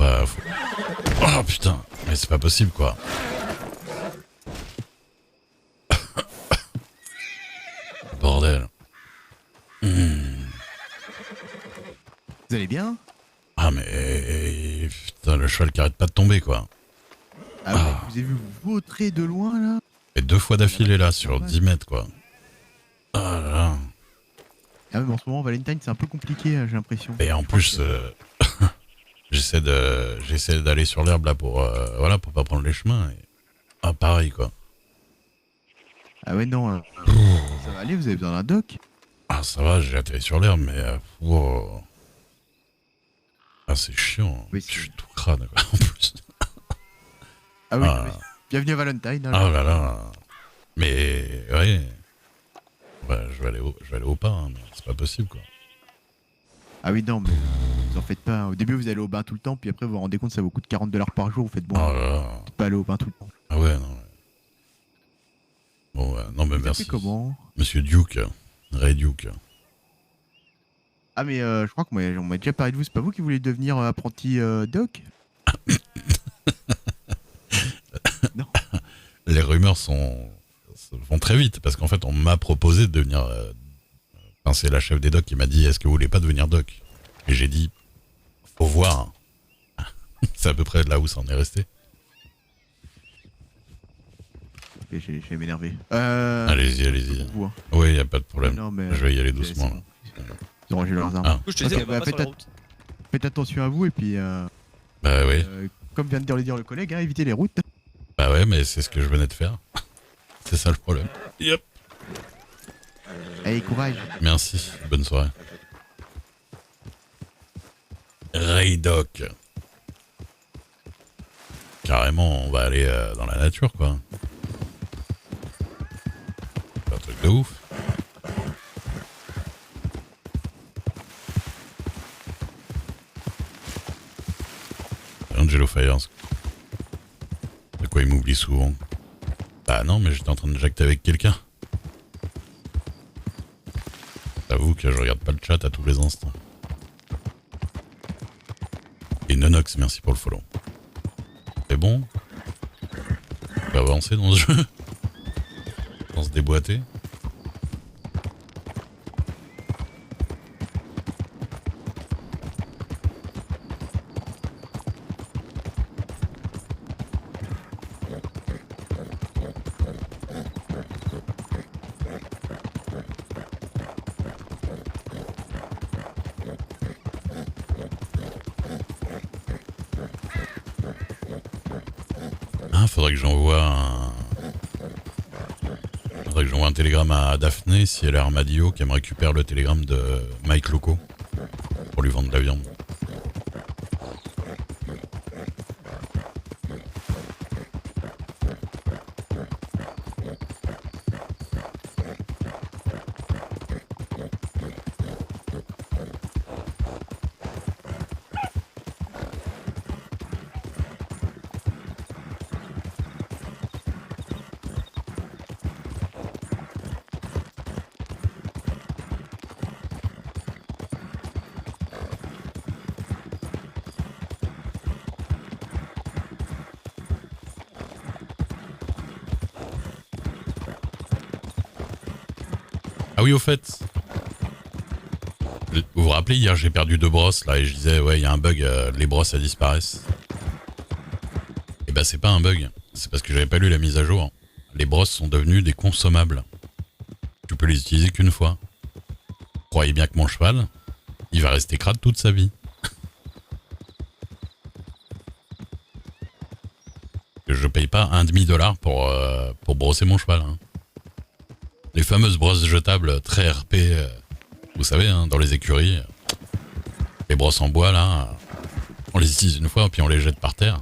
pas... Oh putain, mais c'est pas possible quoi. Bordel. Vous allez bien? Ah mais... Putain, le cheval qui arrête pas de tomber quoi. Ah, vous avez vu vous vautrer de loin là? Et 2 fois d'affilée là, sur 10 mètres quoi. Ah là là. Ah mais en ce moment Valentine c'est un peu compliqué j'ai l'impression. Et en plus, j'essaie d'aller sur l'herbe là pour, voilà, pour pas prendre les chemins. Et... Ah pareil quoi. Ah ouais non, ça va aller, vous avez besoin d'un doc? Ah ça va, j'ai atterri sur l'herbe mais... wow. Ah c'est chiant, Oui, je suis tout crâne quoi en plus. Ah oui, Ah. oui. Bienvenue à Valentine. Ah là là. Mais ouais. Ouais, je vais aller au pas, hein, mais c'est pas possible quoi. Ah oui non mais vous en faites pas. Au début vous allez au bain tout le temps, puis après vous vous rendez compte ça vous coûte 40$ par jour, vous faites bon, Oh là là. pas aller au bain tout le temps. Ah ouais, non. Ouais. Bon, ouais, non mais Vous merci. appelez comment? Monsieur Duke, Ray Duke. Ah mais je crois qu'on m'a déjà parlé de vous, c'est pas vous qui voulez devenir apprenti doc? Non. Les rumeurs vont très vite parce qu'en fait on m'a proposé de devenir... Enfin, c'est la chef des docs qui m'a dit est-ce que vous voulez pas devenir doc? Et j'ai dit faut voir. C'est à peu près là où ça en est resté. Ok, je vais m'énerver. Allez-y, allez-y. Vous, hein. Oui, y a pas de problème. Non, mais, je vais y aller c'est doucement. bon. Là. Ils ont rangé leurs armes. Ah, Je te disais, Ok, on va pas sur la route. faites attention à vous et puis bah oui. comme vient de le dire le collègue, hein, évitez les routes. Bah ouais, mais c'est ce que je venais de faire. C'est ça le problème. Yep. Allez, courage. Merci, bonne soirée. Ray Doc. Carrément, on va aller dans la nature, quoi. C'est un truc de ouf. Angelo Fires. De quoi il m'oublie souvent. Bah non, mais j'étais en train de jacter avec quelqu'un. J'avoue que je regarde pas le chat à tous les instants. Et Nonox, merci pour le follow. C'est bon? On peut avancer dans ce jeu? Dans ce déboîté? Faudrait que j'envoie un télégramme à Daphné si elle est Armadillo, qu'elle me récupère le télégramme de Mike Loco pour lui vendre de la viande. Ah oui, au fait, vous vous rappelez, hier j'ai perdu 2 brosses là et je disais ouais, il y a un bug, les brosses elles disparaissent. Et bah c'est pas un bug, c'est parce que j'avais pas lu la mise à jour. Les brosses sont devenues des consommables. Tu peux les utiliser qu'une fois. Croyez bien que mon cheval, il va rester crade toute sa vie. Je paye pas $1,50 pour brosser mon cheval. Hein. Les fameuses brosses jetables très RP, vous savez, hein, dans les écuries. Les brosses en bois, là, on les utilise une fois, puis on les jette par terre.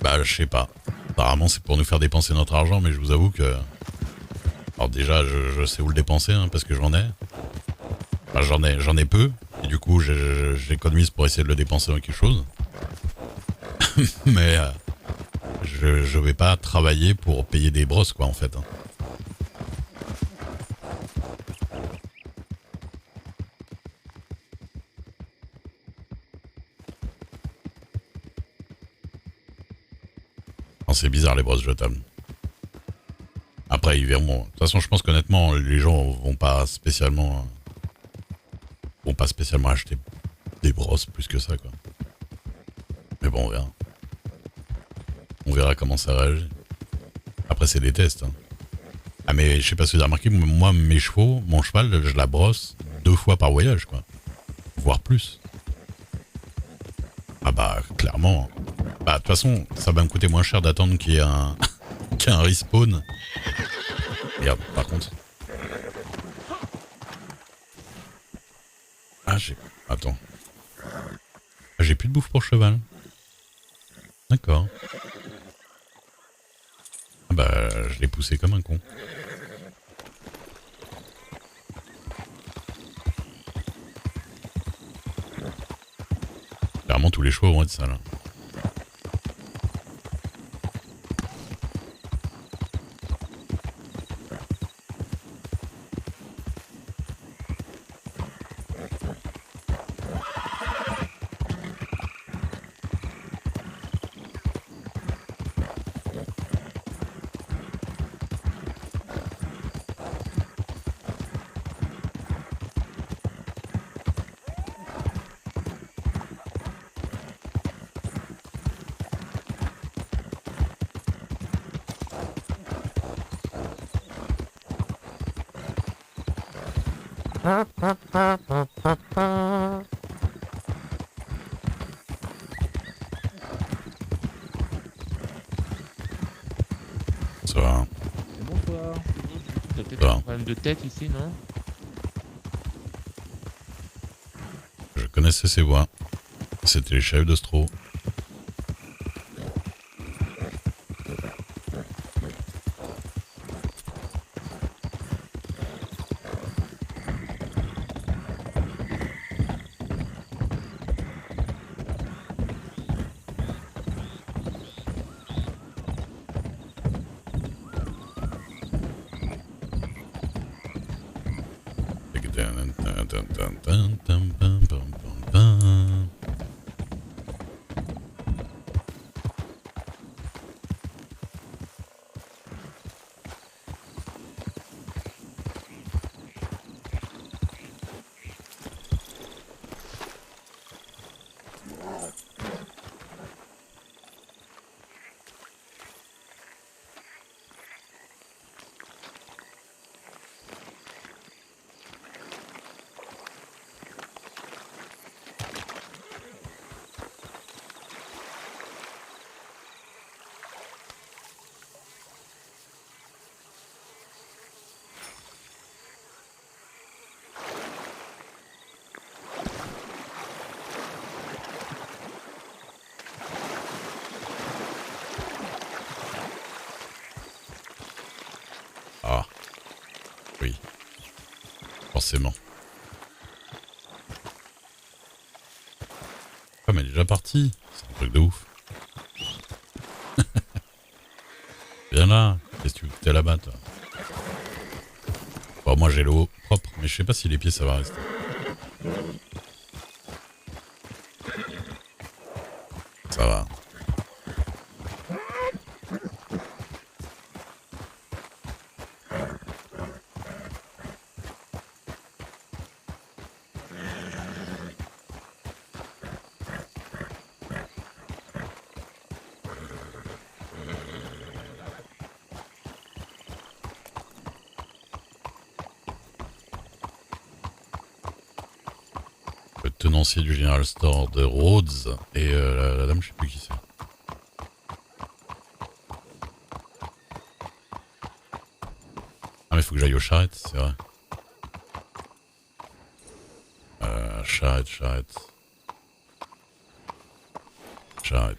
Bah, je sais pas. Apparemment, c'est pour nous faire dépenser notre argent, mais je vous avoue que... Alors déjà, je sais où le dépenser, hein, parce que j'en ai. Enfin, j'en ai peu, et du coup, j'économise pour essayer de le dépenser dans quelque chose. Mais je vais pas travailler pour payer des brosses, quoi, en fait. Hein. Enfin, c'est bizarre les brosses jetables. Après, ils verront. De toute façon, je pense qu'honnêtement, les gens vont pas spécialement acheter des brosses plus que ça, quoi. Mais bon, on verra. On verra comment ça réagit. Après, c'est des tests. Hein. Ah, mais je sais pas si vous avez remarqué, moi, mes chevaux, mon cheval, je la brosse 2 fois par voyage, quoi. Voire plus. Ah bah, clairement. Bah, de toute façon, ça va me coûter moins cher d'attendre qu'il y ait un, qu'il y ait un respawn. Merde, par contre. Ah, Attends. Ah, j'ai plus de bouffe pour cheval. D'accord. Ah bah, je l'ai poussé comme un con. Clairement, tous les chevaux vont être ça, là. Ça va. Bonsoir. T'as peut-être Ça un va. problème de tête ici, non? Je connaissais ses voix. C'était les chefs d'Ostro. Ah, oui, forcément. Ah, mais elle est déjà partie. C'est un truc de ouf. Viens là. Qu'est-ce que tu veux que t'es là-bas, toi? Bon, moi j'ai l'eau propre, mais je sais pas si les pieds ça va rester. Ça va. Le tenancier du General Store de Rhodes et la dame, je sais plus qui c'est. Ah, mais faut que j'aille aux charrettes, c'est vrai. Charrette.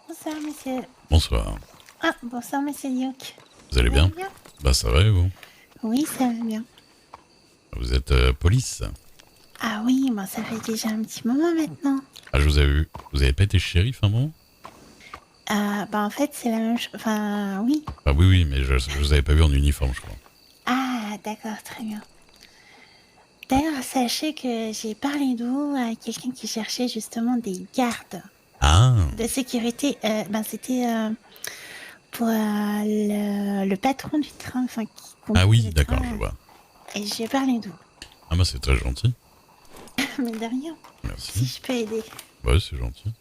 Bonsoir, monsieur. Bonsoir. Ah, bonsoir, monsieur Luke. Vous allez bien? Bah ça va et vous? Oui, ça va bien. Vous êtes police? Ah oui, bon, ça fait déjà un petit moment maintenant. Ah, je vous ai vu. Vous avez pas été shérif un moment? Bah en fait, c'est la même chose. Enfin, oui. Ah oui, mais je vous avais pas vu en uniforme, je crois. Ah, d'accord, très bien. D'ailleurs, sachez que j'ai parlé de vous à quelqu'un qui cherchait justement des gardes Ah, de sécurité. C'était pour le patron du train, enfin qui ah oui, conduit le d'accord, train. je vois. Et j'ai parlé de vous. Ah bah c'est très gentil. Mais de rien, si Merci. je peux aider. Ouais, c'est gentil.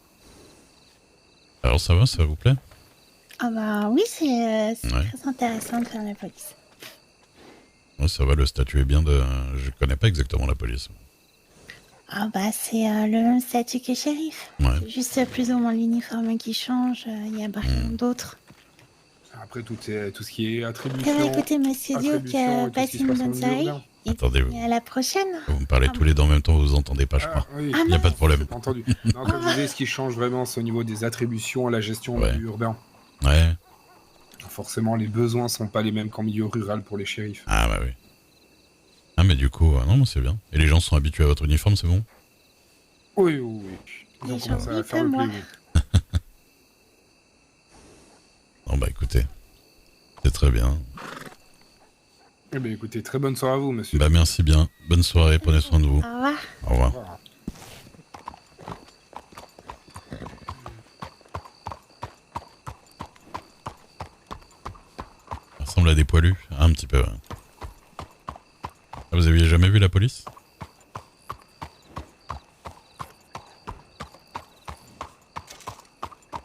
Alors ça va, ça vous plaît? Ah bah oui, c'est Ouais. très intéressant de faire la police. Ouais, ça va, le statut est bien de... Je connais pas exactement la police. Ah bah c'est le même statut que shérif. Ouais. C'est juste plus ou moins l'uniforme qui change, il y a rien d'autre. Après, tout ce qui est Eh bah attribution, écoutez, monsieur Duke, attribution et tout ce passez qui se une passe au bonne milieu soirée. urbain. Et Attendez, puis à la prochaine. vous me parlez Ah tous les deux en même temps, vous entendez pas, je crois. Oui, Ah Il n'y a pas de problème. j'ai entendu. Non, comme je disais, ce qui change vraiment, c'est au niveau des attributions à la gestion Ouais. du urbain. Ouais. Forcément, les besoins sont pas les mêmes qu'en milieu rural pour les shérifs. Ah bah oui. Ah mais du coup, non, mais c'est bien. Et les gens sont habitués à votre uniforme, c'est bon? Oui, oui, oui. Ils Les ont gens, commencé à oui, faire pas le moi. pli, oui. Non bah écoutez, c'est très bien. Eh bien, écoutez, très bonne soirée à vous, monsieur. Bah merci bien. Bonne soirée, prenez soin de vous. Au revoir. Au revoir. Voilà. Ça ressemble à des poilus. Ah, un petit peu, ouais. Ah, vous aviez jamais vu la police?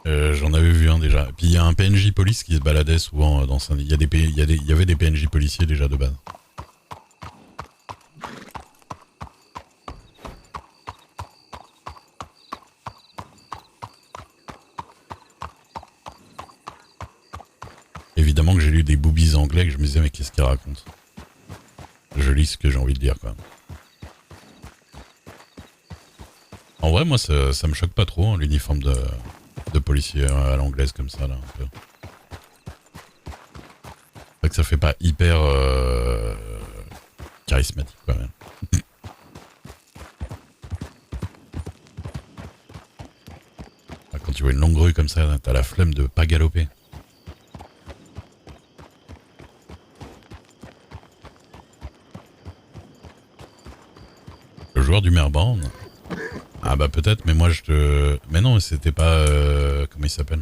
J'en avais vu un déjà. Puis il y a un PNJ police qui se baladait souvent dans Saint-Denis. Il y avait des PNJ policiers déjà de base. Évidemment que j'ai lu des boobies anglais que je me disais mais qu'est-ce qu'ils racontent? Je lis ce que j'ai envie de dire quoi. En vrai moi ça me choque pas trop hein, l'uniforme de policier à l'anglaise comme ça là un peu. C'est vrai que ça fait pas hyper charismatique quand même. Quand tu vois une longue rue comme ça, t'as la flemme de pas galoper. Le joueur du Merborn. Ah bah peut-être, mais moi je te... Mais non, c'était pas... Comment il s'appelle?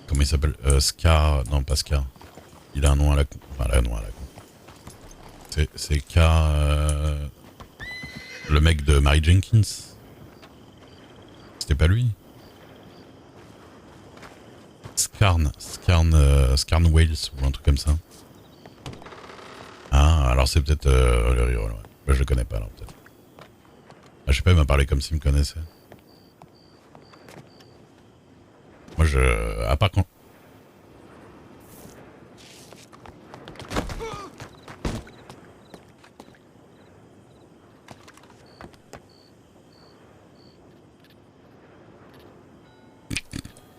Comment il s'appelle? Scar... Non, pas Scar. Il a un nom à la con. Enfin, un nom à la con. C'est K... Le mec de Mary Jenkins. C'était pas lui? Scarn Wales ou un truc comme ça. Ah, alors c'est peut-être le reroll, ouais. Bah, je le connais pas alors peut-être. Ah, je sais pas, il m'a parlé comme s'il me connaissait. Moi je... À part quand...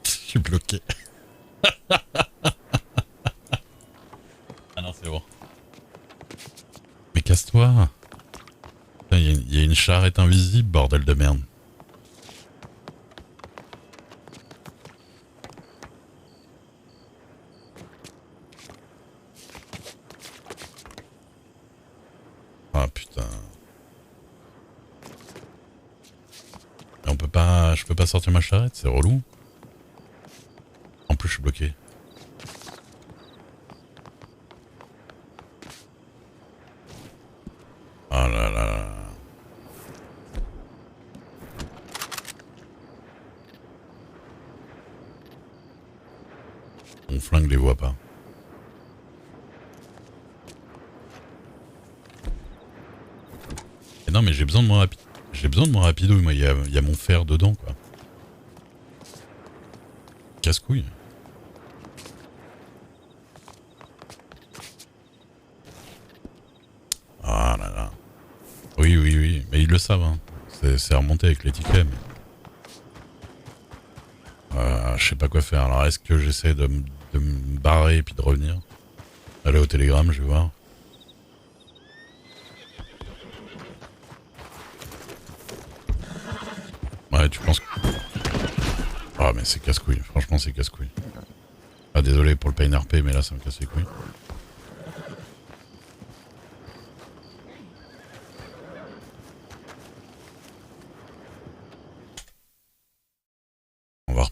Je suis bloqué. Ah non, c'est bon. Mais casse-toi. Il y a une charrette invisible, bordel de merde. Ah putain. Et on peut pas... Je peux pas sortir ma charrette, c'est relou. En plus je suis bloqué. Oh là là. Mon flingue les voit pas. Et non mais j'ai besoin de mon rapide. J'ai besoin de mon rapido, moi il y a mon fer dedans quoi. Casse-couille. Ah là là. Oui, oui, oui. Mais ils le savent. Hein. C'est remonté avec les tickets. Mais... je sais pas quoi faire. Alors est-ce que j'essaie de me barrer et puis de revenir? Aller au télégramme, je vais voir. Ouais, tu penses que... Ah mais c'est casse-couille. Franchement c'est casse-couille. Ah désolé pour le pain RP mais là ça me casse les couilles.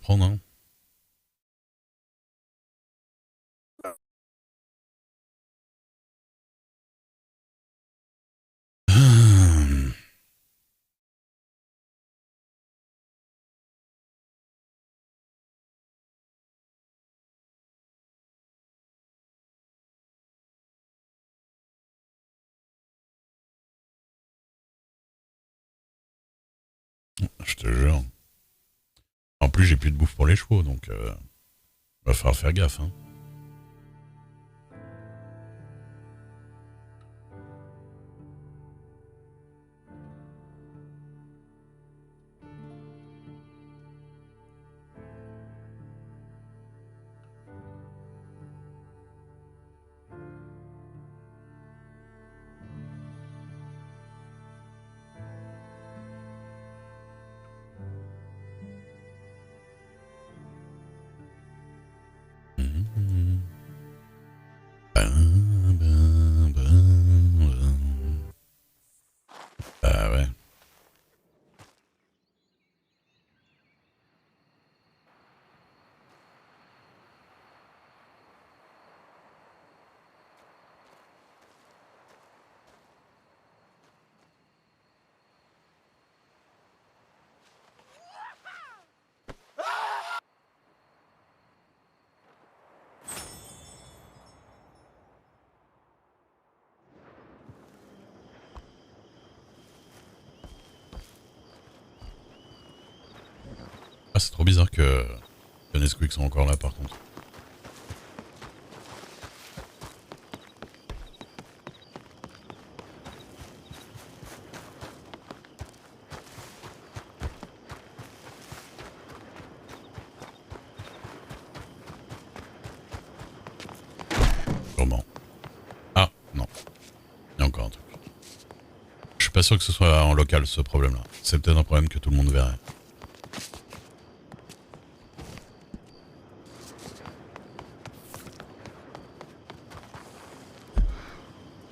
prendre. Hein. Je te jure. En plus, j'ai plus de bouffe pour les chevaux, donc va falloir faire gaffe. Hein. Ah ouais. Ah, c'est trop bizarre que Nesquik sont encore là par contre. Sûrement. Ah, non. Il y a encore un truc. Je suis pas sûr que ce soit en local ce problème-là. C'est peut-être un problème que tout le monde verrait.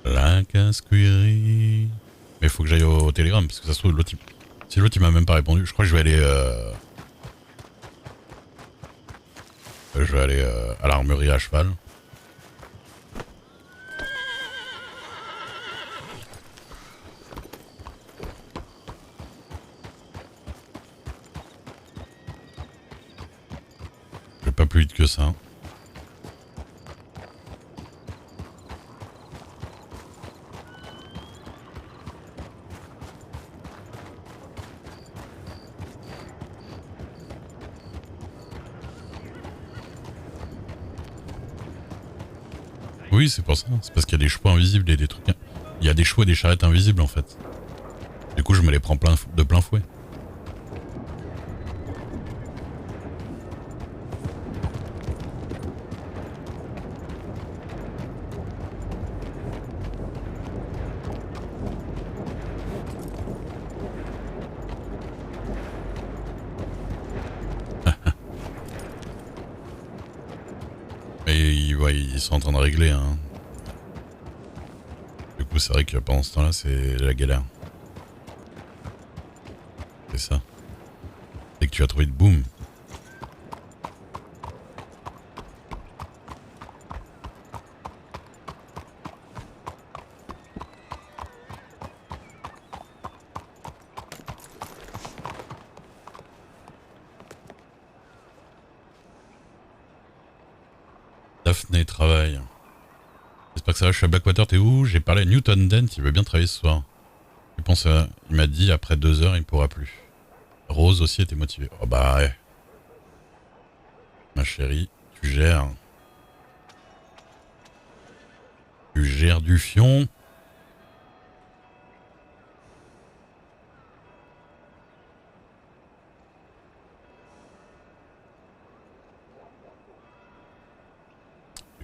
La casse-couillerie. Mais il faut que j'aille au télégramme parce que ça se trouve l'autre il... Si l'autre il m'a même pas répondu, je crois que je vais aller à l'armurerie à cheval. Je vais pas plus vite que ça. Oui, c'est pour ça. C'est parce qu'il y a des chevaux invisibles et des trucs. Il y a des chevaux et des charrettes invisibles en fait. Du coup, je me les prends de plein fouet. Mais ouais, ils sont en train de régler. Hein. Du coup, c'est vrai que pendant ce temps-là, c'est la galère. C'est ça. Dès que tu as trouvé de boum. Daphné travaille. J'espère que ça va, je suis à Blackwater, t'es où? J'ai parlé à Newton Dent, il veut bien travailler ce soir. Il pense à... Il m'a dit après 2 heures il pourra plus. Rose aussi était motivée. Oh bah ouais. Ma chérie, tu gères. Tu gères du fion.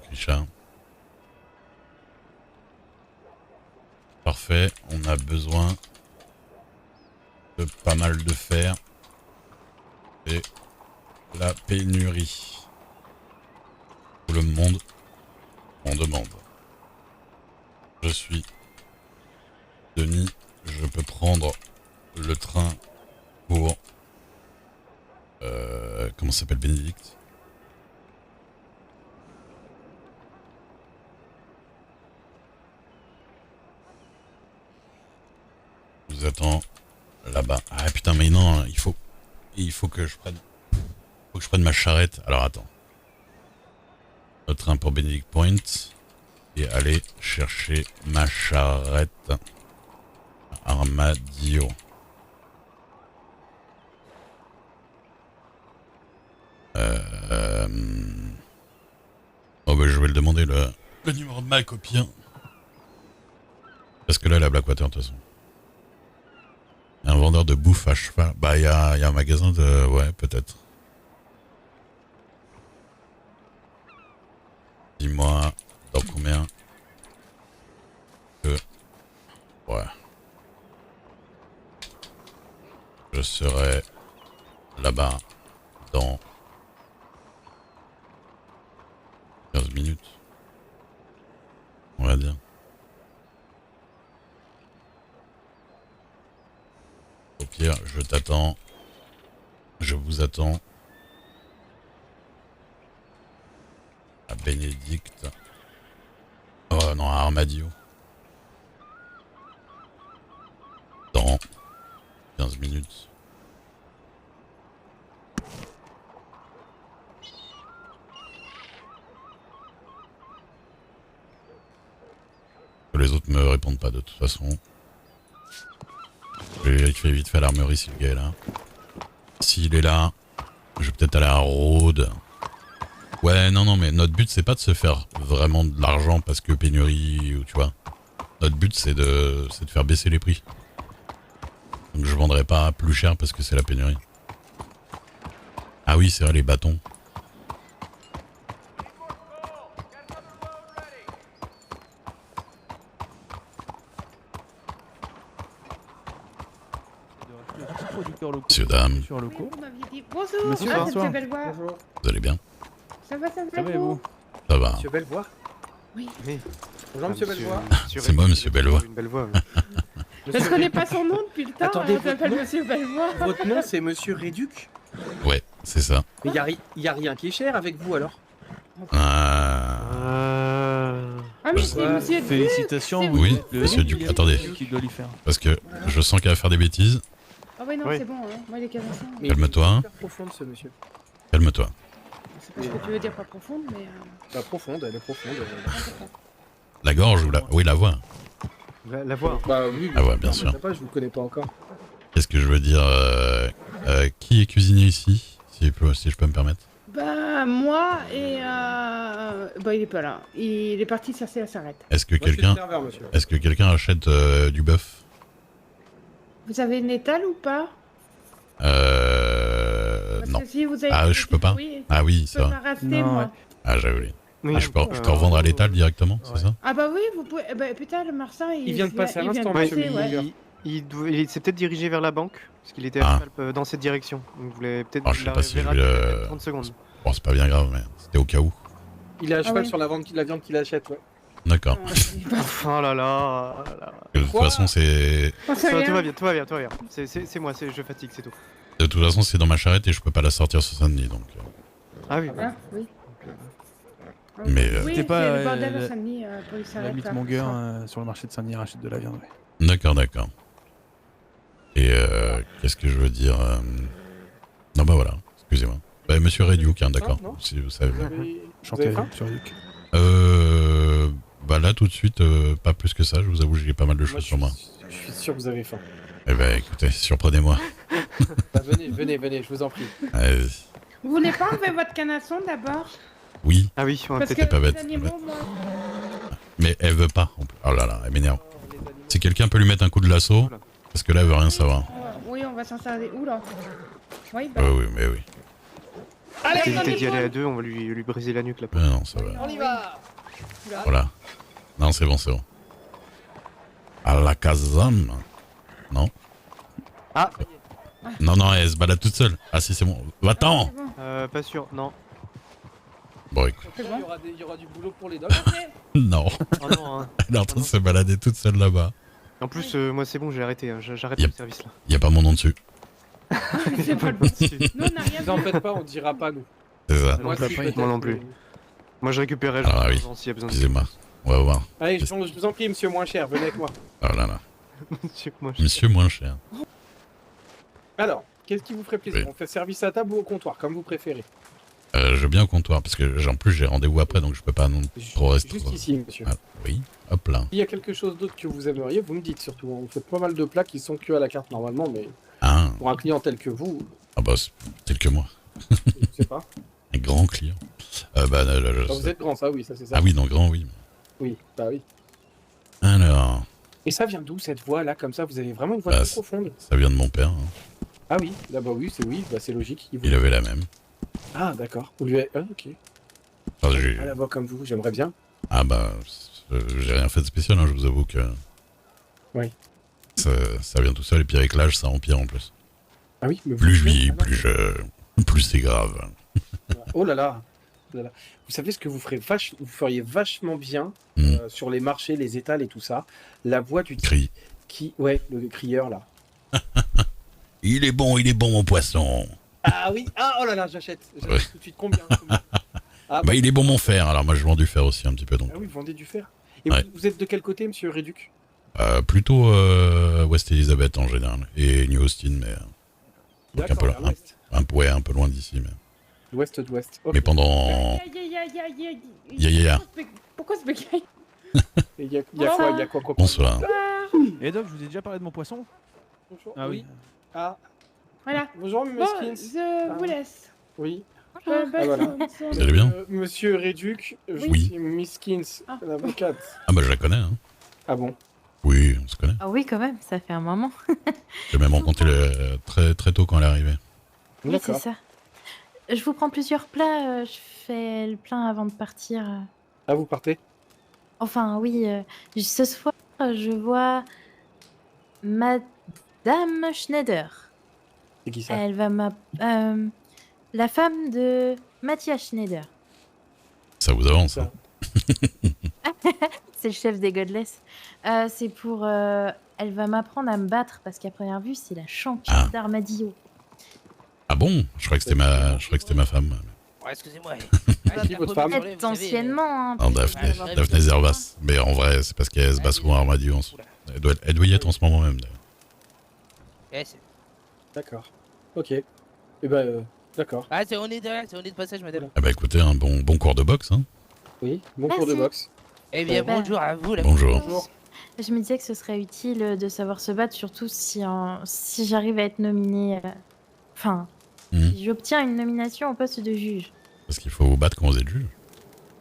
Richard. Parfait, on a besoin de pas mal de fer et la pénurie. Tout le monde en demande. Je suis Denis, je peux prendre le train pour comment s'appelle Bénédicte? Je vous attends là-bas. Ah putain, mais non, il faut que je prenne ma charrette. Alors attends. Le train pour Benedict Point et aller chercher ma charrette Armadillo. Oh bah je vais le demander le numéro de ma copine. Parce que là la Blackwater de toute façon. Un vendeur de bouffe à cheval. Bah il y a un magasin de... Ouais peut-être. Dis-moi dans combien que... Ouais. Je serai là-bas dans 15 minutes. On va dire. Au pire, je t'attends. Je vous attends. À Bénédicte. Oh non, à Armadillo. Dans 15 minutes. Les autres me répondent pas de toute façon. Je vais vérifier vite fait à l'armerie si le gars est là. S'il est là, je vais peut-être aller à Rhodes. Ouais, non, mais notre but c'est pas de se faire vraiment de l'argent parce que pénurie ou tu vois. Notre but c'est de faire baisser les prix. Donc je vendrai pas plus cher parce que c'est la pénurie. Ah oui, c'est vrai, les bâtons. Monsieur, dame, Sur le coup. Vous m'aviez dit bonjour. Monsieur, Ah, bonsoir. c'est Bellevoie. Bonjour. vous allez bien? Ça va, ça va, Ça va et vous? Ça va. Monsieur Bellevoie. Oui. Bonjour Monsieur Bellevoie. C'est moi, Monsieur Bellevoie. Une belle voix. Je connais pas son nom depuis le temps. Attendez, On s'appelle Monsieur Bellevoie. Votre nom c'est Monsieur Réduc. Ouais, c'est ça. Mais y a rien qui est cher avec vous alors. Ah... Ah mais c'est Monsieur Duc. Félicitations, c'est vous Oui, êtes le Monsieur Duc, attendez. qui doit lui faire. Parce que je sens qu'elle va faire des bêtises. Ah ouais non, Oui. c'est bon. Hein. Moi, les canasins. Mais Calme-toi. il est super profonde ce monsieur. Calme-toi. C'est pas ce que tu veux dire, pas profonde, mais. Pas profonde, elle est profonde. La gorge ou la... Oui, la voix. La voix. Bah oui. Ah ouais, bien sûr. Pas, je vous connais pas encore. Qu'est-ce que je veux dire qui est cuisinier ici, si je peux me permettre? Bah moi et bah il est pas là. Il est parti chercher la sarrette. Est-ce que Moi, je suis quelqu'un le serveur, monsieur. est-ce que quelqu'un achète du bœuf? Vous avez une étale ou pas? Parce Non. que si vous avez Ah, je peux pas. Oui, Ah oui, je peux ça. pas rester Non, moi. ouais. Ah, j'avoue. Oui, Ah, je peux revendre à l'étal directement, c'est Ouais. ça? Ah bah oui, vous pouvez. Bah putain, le Marsan, Il vient de passer à il vient de l'instant, passer, monsieur. ouais. Il s'est peut-être dirigé vers la banque, parce qu'il était Ah. à cheval, dans cette direction. Donc vous voulez peut-être Ah, je sais pas si je l'arriver vais rapide, le- 30 secondes. Bon, c'est pas bien grave, mais c'était au cas où. Il est à cheval oui. sur la viande qu'il achète, ouais. D'accord. Oh là là. De toute façon, c'est Oh, ça Tout vient. va bien, tout va bien, tout va bien. C'est moi, je fatigue, c'est tout. de toute façon c'est dans ma charrette et je peux pas la sortir sur Saint-Denis donc. Ah oui. Ah, oui. Mais, Oui, C'était pas, c'est le bordel à la- Saint-Denis pour les La sarrettes. mythe là, monger ça. sur le marché de Saint-Denis rachète de la viande. Ouais. D'accord. Et qu'est-ce que je veux dire Non bah voilà, excusez-moi. Bah, Monsieur Reduc, hein, d'accord. Non. Si vous savez. Chanté avez faim sur Luc. Bah là tout de suite, pas plus que ça. Je vous avoue, j'ai pas mal de choses sur moi. Je suis sûr que vous avez faim. Eh ben écoutez, surprenez-moi. Bah, venez, je vous en prie. Allez-y. Vous voulez pas enlever votre canasson d'abord? Oui, Ah oui, on va Parce peut-être. que pas les bête, animaux, moi. mais elle veut pas. Oh là là, elle m'énerve. Si quelqu'un peut lui mettre un coup de lasso, parce que là elle veut rien savoir. Oui, on va s'en servir. Oula. Oui, bah. Oui, mais oui. Allez, on Éviter d'y est aller bon. à deux, on va lui briser la nuque là. Ah non, ça va. On y va. Voilà. Non, c'est bon. À la casam. Non. Ah, Non, elle se balade toute seule. Ah si, c'est bon. Va-t'en. C'est bon. pas sûr, non. Bon, écoute. C'est bon. Il y aura du boulot pour les dogs. Non, Oh non, hein. elle est en train de se balader toute seule là-bas. En plus, moi c'est bon, j'ai arrêté, j'arrête Yep. le service là. Y a pas mon nom dessus. C'est pas le bon. Nous, on n'a rien Vous en vu. faites pas, on dira pas nous. C'est ça. Non, si, moi peut-être, non plus. mais- Moi je récupérais Ah oui. s'il y a besoin de Excusez-moi. On va voir. Allez, je vous en prie, monsieur moins cher, venez avec moi. Oh là là. Monsieur, moi, je- Monsieur moins cher. Alors, qu'est-ce qui vous ferait plaisir? Oui. On fait service à table ou au comptoir, comme vous préférez. Je veux bien au comptoir, parce que en plus j'ai rendez-vous après, donc je peux pas non trop rester. Juste ici, monsieur. Ah, oui, hop là. S'il y a quelque chose d'autre que vous aimeriez, vous me dites surtout. On fait pas mal de plats qui sont que à la carte normalement, mais Ah, pour un client tel que vous, ah bah c'est tel que moi. je sais pas. Un grand client. Bah, Bah, vous êtes grand, ça oui, ça c'est ça. Ah oui, non, grand, oui. Oui, bah oui. Alors, Et ça vient d'où cette voix là, comme ça? Vous avez vraiment une voix Bah, très c'est- profonde. ça vient de mon père. Hein. Ah oui, là bah oui, c'est logique. Il avait la même. Ah d'accord. Vous lui avez... Ah ok. Enfin, Ah, la voix comme vous, j'aimerais bien. Ah bah, j'ai rien fait de spécial, hein, je vous avoue que... Oui. Ça vient tout seul, et puis avec l'âge, ça empire en plus. Ah oui, mais vous... Plus je vis, Ah, non. plus c'est grave. Oh là là. Oh là là. Vous savez ce que vous feriez vachement bien Hmm. sur les marchés, les étals et tout ça. La voix du type Crie. qui, ouais, le crieur là. Il est bon mon poisson. Ah oui, ah oh là là, j'achète Ouais. tout de suite. Combien? Ah, Bah, il est bon mon fer, alors moi je vends du fer aussi un petit peu, donc. ah oui, vous vendez du fer. Et Ouais. vous êtes de quel côté, monsieur Réduc? Plutôt West Elizabeth en général, et New Austin, mais... donc un peu, D'accord, vers l'ouest. ouais, un peu loin d'ici, mais... L'ouest d'ouest. Ok. Mais pendant... Aïe, aïe, aïe, aïe, aïe. Ya, ya, ya. Pourquoi ce bécaille? Et il y a quoi Bonsoir. Et Doc, je vous ai déjà parlé de mon poisson? Bonjour. Ah oui. Ah, Voilà. bonjour, Bon, Monsieur Skins. je vous laisse. Oui. Bonne voilà. soirée. Vous allez bien? Monsieur Réduc, je Oui. suis Miss Skins, Ah. l'avocate. Ah bah je la connais, hein. Ah bon? Oui, on se connaît. Ah oui, quand même, ça fait un moment. J'ai même rencontré très, très tôt quand elle est arrivée. Oui, c'est D'accord. ça. Je vous prends plusieurs plats, je fais le plein avant de partir. Ah, vous partez? Enfin, oui, ce soir, je vois Madame Schneider. C'est qui ça? Elle va la femme de Matthias Schneider. Ça vous avance, hein. C'est le chef des Godless. C'est pour... elle va m'apprendre à me battre parce qu'à première vue, c'est la championne Ah. d'armadillo. Ah bon? Je croyais que c'était ma femme. Ouais, excusez-moi. Qui, votre femme? Potentiellement, hein. Non, peut-être Daphné, avoir- Daphné Zervas. Mais en vrai, c'est parce qu'elle se bat souvent à Armadillo. Elle doit y être en ce moment même, d'ailleurs. D'accord. Ok. Eh ben, d'accord. Ah, on est de passage, madame. Ah bah écoutez, un bon cours de boxe, hein. Oui, bon cours de Merci. boxe. Eh bien, Bah, bonjour à vous. Bonjour. Bonjour. Je me disais que ce serait utile de savoir se battre, surtout si j'arrive à être nominée. Enfin, Mhm. si j'obtiens une nomination au poste de juge. Parce qu'il faut vous battre quand vous êtes juge.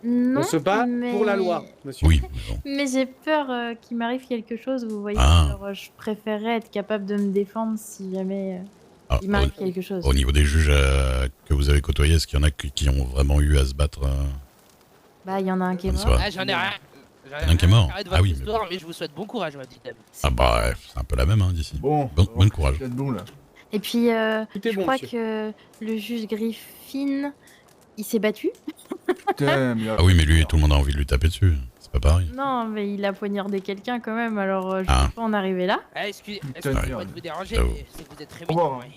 Non, On se bat mais... pour la loi, monsieur. Oui, mais bon. Mais j'ai peur qu'il m'arrive quelque chose, vous voyez. Ah. Alors, je préférerais être capable de me défendre si jamais Ah, il m'arrive quelque chose. au niveau des juges que vous avez côtoyés, est-ce qu'il y en a qui ont vraiment eu à se battre Bah, il y en a un qui est Bonne mort. soirée. Ah, j'en ai rien. Un qui est mort. Arrête de Ah votre oui, histoire, mais je vous souhaite bon courage, ma petite dame. Ah bah ouais, c'est un peu la même, hein, d'ici. Bon, Bon courage. vous êtes bon là. Et puis, Tout est je bon, crois monsieur. que le juge Griffin, il s'est battu. Putain, mais Ah oui, mais lui, tout le monde a envie de lui taper dessus. C'est pas pareil. Non, mais il a poignardé quelqu'un quand même, alors je Ah. peux pas en arriver là. Ah, excusez-moi Putain, de merde. vous déranger, J'avoue. mais c'est que vous êtes très Au revoir. mignon. ouais.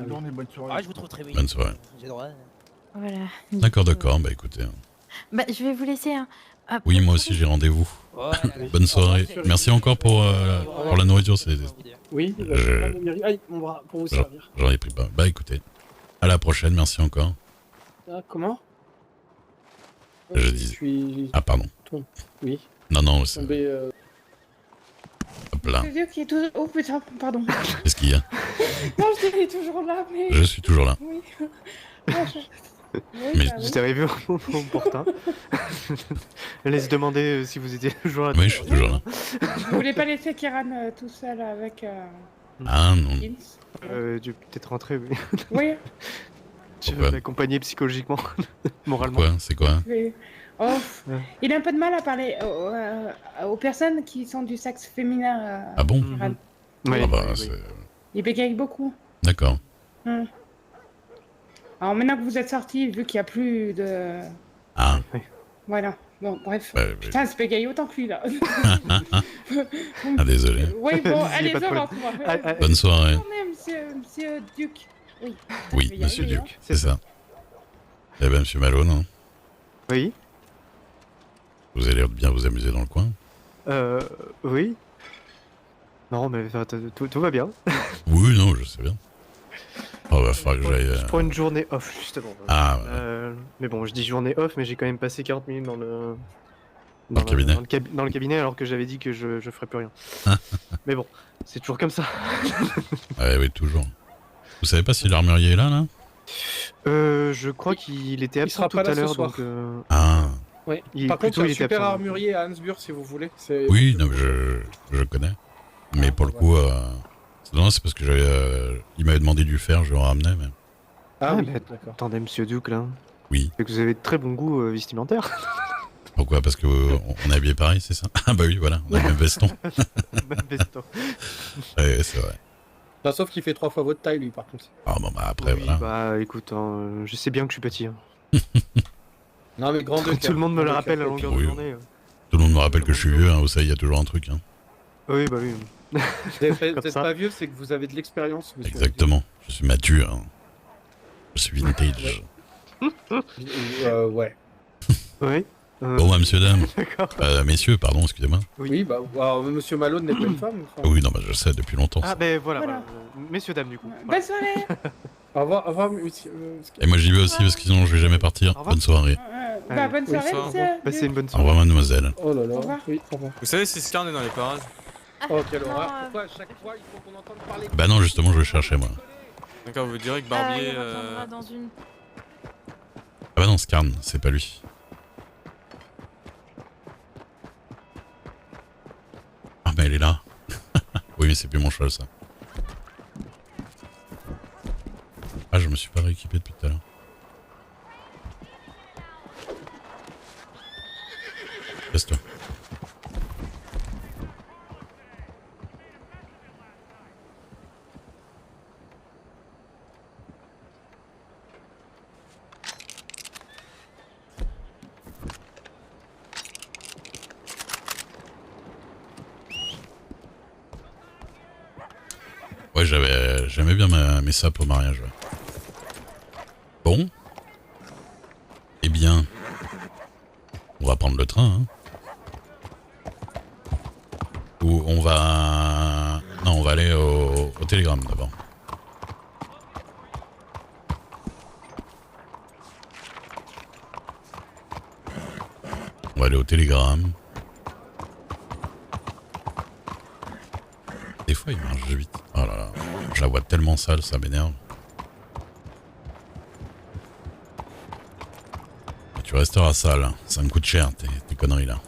bonne journée, bonne soirée. Ah, je vous trouve très mignon. Bonne soirée. J'ai droit. Voilà. D'accord, d'accord, bah écoutez. Bah, je vais vous laisser. Hein. Ah, Oui, bonne moi soirée. aussi j'ai rendez-vous. Oh là là. Bonne soirée. Merci encore pour la nourriture, Oui, bah, Je- je vais pas venir- Aïe, mon bras, pour vous Genre. servir. j'en ai pris pas. Bah écoutez, à la prochaine, merci encore. Ah, comment? Je dis- suis Ah pardon. Oui, Non, non, c'est... tombé... Hop là. C'est Dieu qui est toujours... Oh putain, pardon. Qu'est-ce qu'il y a? Non, je dis, il est toujours là, mais... Je suis toujours là. Oui. Ah, Oui, Mais- bah oui. J'étais arrivé au moment opportun. Laisse demander si vous étiez toujours là. Oui, je suis toujours là. Vous voulez pas laisser Kiran tout seul avec Ah non. Kins Tu peux peut-être rentrer, oui. Oui. Je Pourquoi vais l'accompagner psychologiquement, moralement. Quoi? C'est quoi? mais- Oh, Ouais. il a un peu de mal à parler aux personnes qui sont du sexe féminin. Ah bon? Kiran. Oui, Ah bah, oui, oui. c'est... Il bégaye beaucoup. D'accord. Hmm. Alors maintenant que vous êtes sortis, vu qu'il n'y a plus de... Ah, Voilà. Bon, bref. ouais, ouais. Putain, c'est bégaye autant que lui, là. Ah désolé. Oui, bon, Vas-y, allez, pas de je problème. rentre, moi. Ah, ah, Bonne soirée. Bonne journée, monsieur Duc. Oui. Oui, Je vais y monsieur arriver, Duc, c'est ça. Eh ben, monsieur Malone, hein, Oui. vous avez l'air de bien vous amuser dans le coin. Oui. Non, mais enfin, tout va bien. Oui, non, je sais bien. Oh, va falloir que j'aille... Je prends une journée off, justement. Ah, ouais. Mais bon, je dis journée off, mais j'ai quand même passé 40 minutes dans le... Dans le cabinet. Dans le cabinet, alors que j'avais dit que je ferais plus rien. Mais bon, c'est toujours comme ça. Ouais, oui, toujours. Vous savez pas si l'armurier est là, là? Je crois qu'il était Il absent sera tout pas là à ce l'heure, soir. donc... Ah, Oui. Il- Par contre, plutôt, il y a il un était super absent. armurier à Hansburg si vous voulez. oui, non, mais je connais. Mais pour le coup, non, c'est parce que il m'avait demandé de lui faire, je le ramenais, mais... Ah oui, mais d'accord. attendez, monsieur Duke, là. Oui. C'est que vous avez de très bon goût vestimentaire. Pourquoi? Parce que on est habillé pareil, c'est ça? Ah bah oui, voilà, on a le même veston. Même veston. Ouais, c'est vrai. Enfin, sauf qu'il fait 3 fois votre taille, lui, par contre. Ah bon, bah après, Oui, voilà. bah écoute, hein, je sais bien que je suis petit. Hein. Non, mais grand de Tout le monde me le rappelle à longueur de Oui. journée. Tout le monde me rappelle que je suis vieux, hein, vous savez, il y a toujours un truc. Hein. Oui, bah oui. Vous n'êtes Comme ça. pas vieux, c'est que vous avez de l'expérience, monsieur. Exactement, je suis mature. Hein. Je suis vintage. Ouais. Oui. Bon, bah, monsieur, dame. D'accord. Messieurs, pardon, excusez-moi. Oui, bah, alors, monsieur Malone n'est pas une femme. enfin. Oui, non, bah, je sais depuis longtemps. Ah, Ça. ben voilà, Voilà. voilà. Messieurs, dames, du coup. Voilà. Bonne soirée. Au revoir, monsieur. Et moi, j'y vais aussi parce que sinon, je vais jamais partir. Au revoir. Bonne soirée. Bah, bonne soirée, soir. monsieur. Passez une bonne Au soirée. revoir, mademoiselle. Oh là là. Au revoir. Oui, au revoir. Vous savez si Scarn est dans les parages? Oh, quelle Non, horreur. Pourquoi à chaque fois, il faut qu'on entende parler Bah non, justement, je vais chercher, moi. D'accord, vous direz que Barbier... Il reviendra dans une... Ah bah non, Scarn, c'est pas lui. Ah bah elle est là. Oui, mais c'est plus mon cheval, ça. Ah, je me suis pas rééquipé depuis tout à l'heure. Laisse-toi. Ouais, j'aimais bien mes sapes au mariage. Ouais. Bon. Eh bien, on va prendre le train. Hein. Ou on va... Non, on va aller au télégramme d'abord. On va aller au télégramme. Des fois, il marche vite. Oh là là, je la vois tellement sale, ça m'énerve. Tu resteras sale, ça me coûte cher, tes conneries là.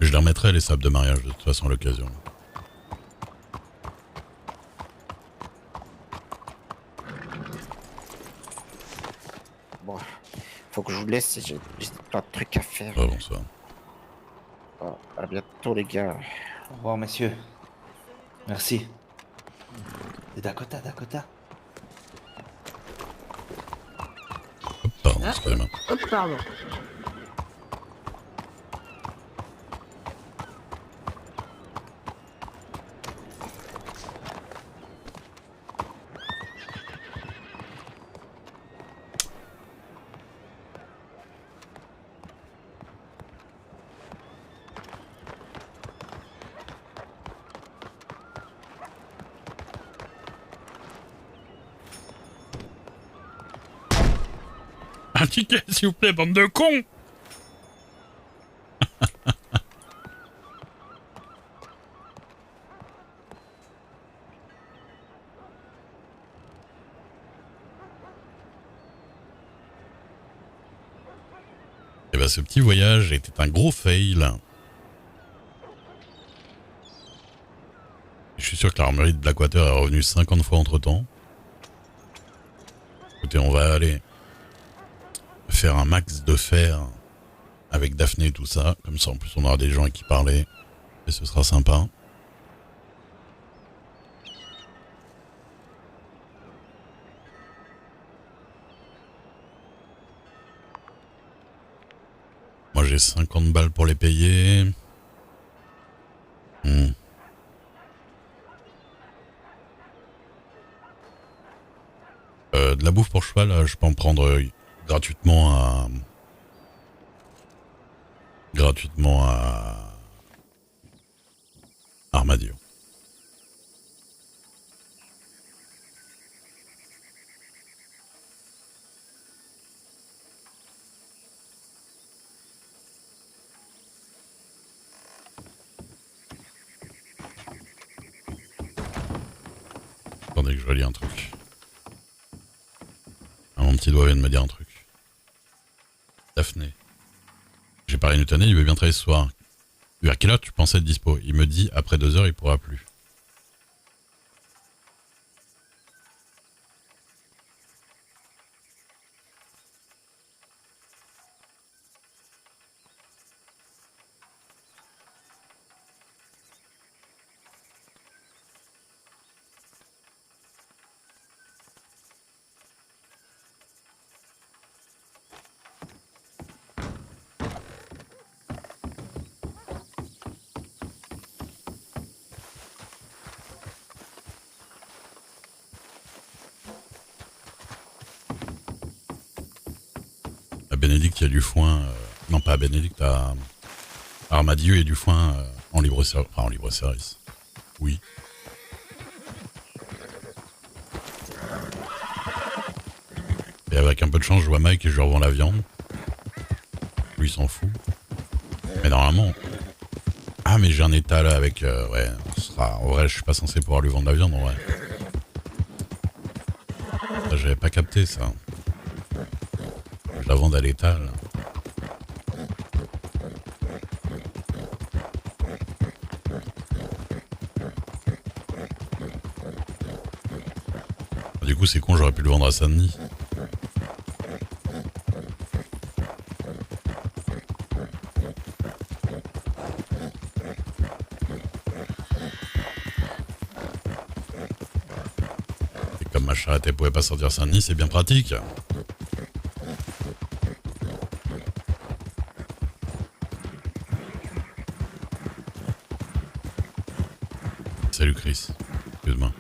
Je les remettrai les sables de mariage de toute façon à l'occasion. Bon, faut que je vous laisse, j'ai plein de trucs à faire. Ah, bonsoir. Bon, à bientôt les gars. Au revoir, messieurs. Merci. Et Dakota. Hop, pardon, excusez-moi. Hop, pardon. Un ticket, s'il vous plaît, bande de cons! Et bah, ce petit voyage était un gros fail. Je suis sûr que l'armurerie de Blackwater est revenue 50 fois entre temps. Écoutez, on va aller faire un max de fer avec Daphné et tout ça. Comme ça, en plus, on aura des gens à qui parler. Et ce sera sympa. Moi, j'ai 50 balles pour les payer. De la bouffe pour cheval, je peux en prendre gratuitement à Armadillo. Attendez que je relis un truc. Ah, mon petit doigt vient de me dire un truc. Daphné. J'ai parlé Nutané, il veut bien travailler ce soir. À quelle heure tu pensais être dispo? Il me dit après 2 heures il pourra plus. À Bénédicte, il y a du foin. Non, pas à Bénédicte, à Armadillo, il y a du foin en libre service. Enfin, en libre service. Oui. Et avec un peu de chance, je vois Mike et je lui revends la viande. Lui, il s'en fout. Mais normalement. Ah, mais j'ai un étal avec. Ouais, ce sera. En vrai, je suis pas censé pouvoir lui vendre la viande en vrai. Ça, j'avais pas capté ça. Je la vends à l'étal. Du coup, c'est con, j'aurais pu le vendre à Saint-Denis. Et comme ma charrette, elle pouvait pas sortir à Saint-Denis, c'est bien pratique. Salut Chris, excuse-moi.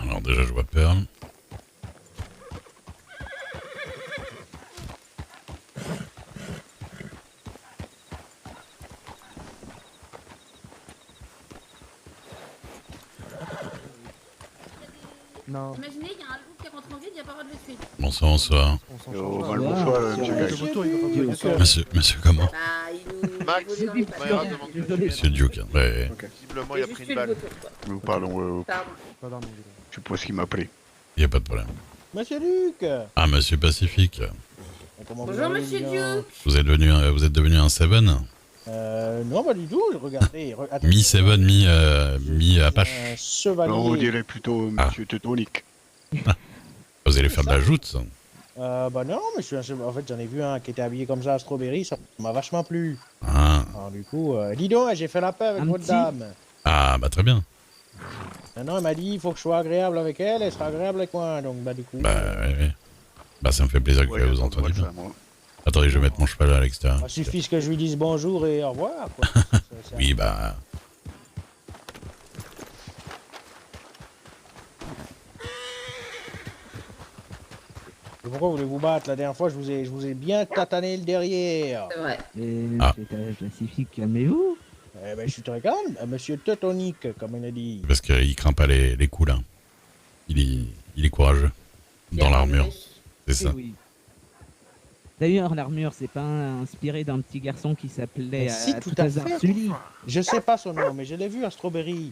Alors déjà je vois Pearl. Non. Imaginez, il y a un loup qui rentre en ville, il n'y a pas le droit de le tuer. Bonsoir, bonsoir. On s'en Oh, change mal pas. bonsoir, Si on monsieur a Gaï. le retour, il va pas payer ça. Monsieur comment? Bah, il nous. Max, il volait dans les pattes. Monsieur Duke. Ouais. visiblement, il a J'ai pris juste une tué le balle. vautour, quoi. Nous parlons, Pardon. Pas d'armes, je sais pas ce qu'il m'a appelé. Y a pas de problème. Monsieur Luc. Ah, monsieur Pacifique. Comment Bonjour, vous allez, monsieur bien Duke. Vous êtes devenu un Seven? Non, pas du tout, regardez. Attends. Mi-Seven, mi-Apache. Un chevalier. Non, on dirait plutôt monsieur Teutonique. Vous allez faire de la joute, ça. Bah non, mais je suis un chevalier. En fait, j'en ai vu un qui était habillé comme ça à Strawberry, ça m'a vachement plu. Ah. Alors du coup, dis donc, j'ai fait la paix avec votre dame. Ah, bah très bien. Non, elle m'a dit, il faut que je sois agréable avec elle, elle sera agréable avec moi, donc bah du coup... Bah, ouais. Bah, ça me fait plaisir que vous entendiez bien. Attendez, je vais mettre mon cheval à l'extérieur. Il suffit que je lui dise bonjour et au revoir, quoi. Oui, bah... Et pourquoi vous voulez vous battre? La dernière fois, je vous ai bien tatané le derrière. C'est vrai. Ah. Pacifique, calmez-vous. Eh ben, je suis très calme. Monsieur Teutonique, comme il a dit. Parce qu'il craint pas les coups, là. Il est courageux. Dans l'armure. C'est ça. Oui. D'ailleurs, l'armure, c'est pas inspiré d'un petit garçon qui s'appelait Si, tout à fait. Je sais pas son nom, mais je l'ai vu à Strawberry.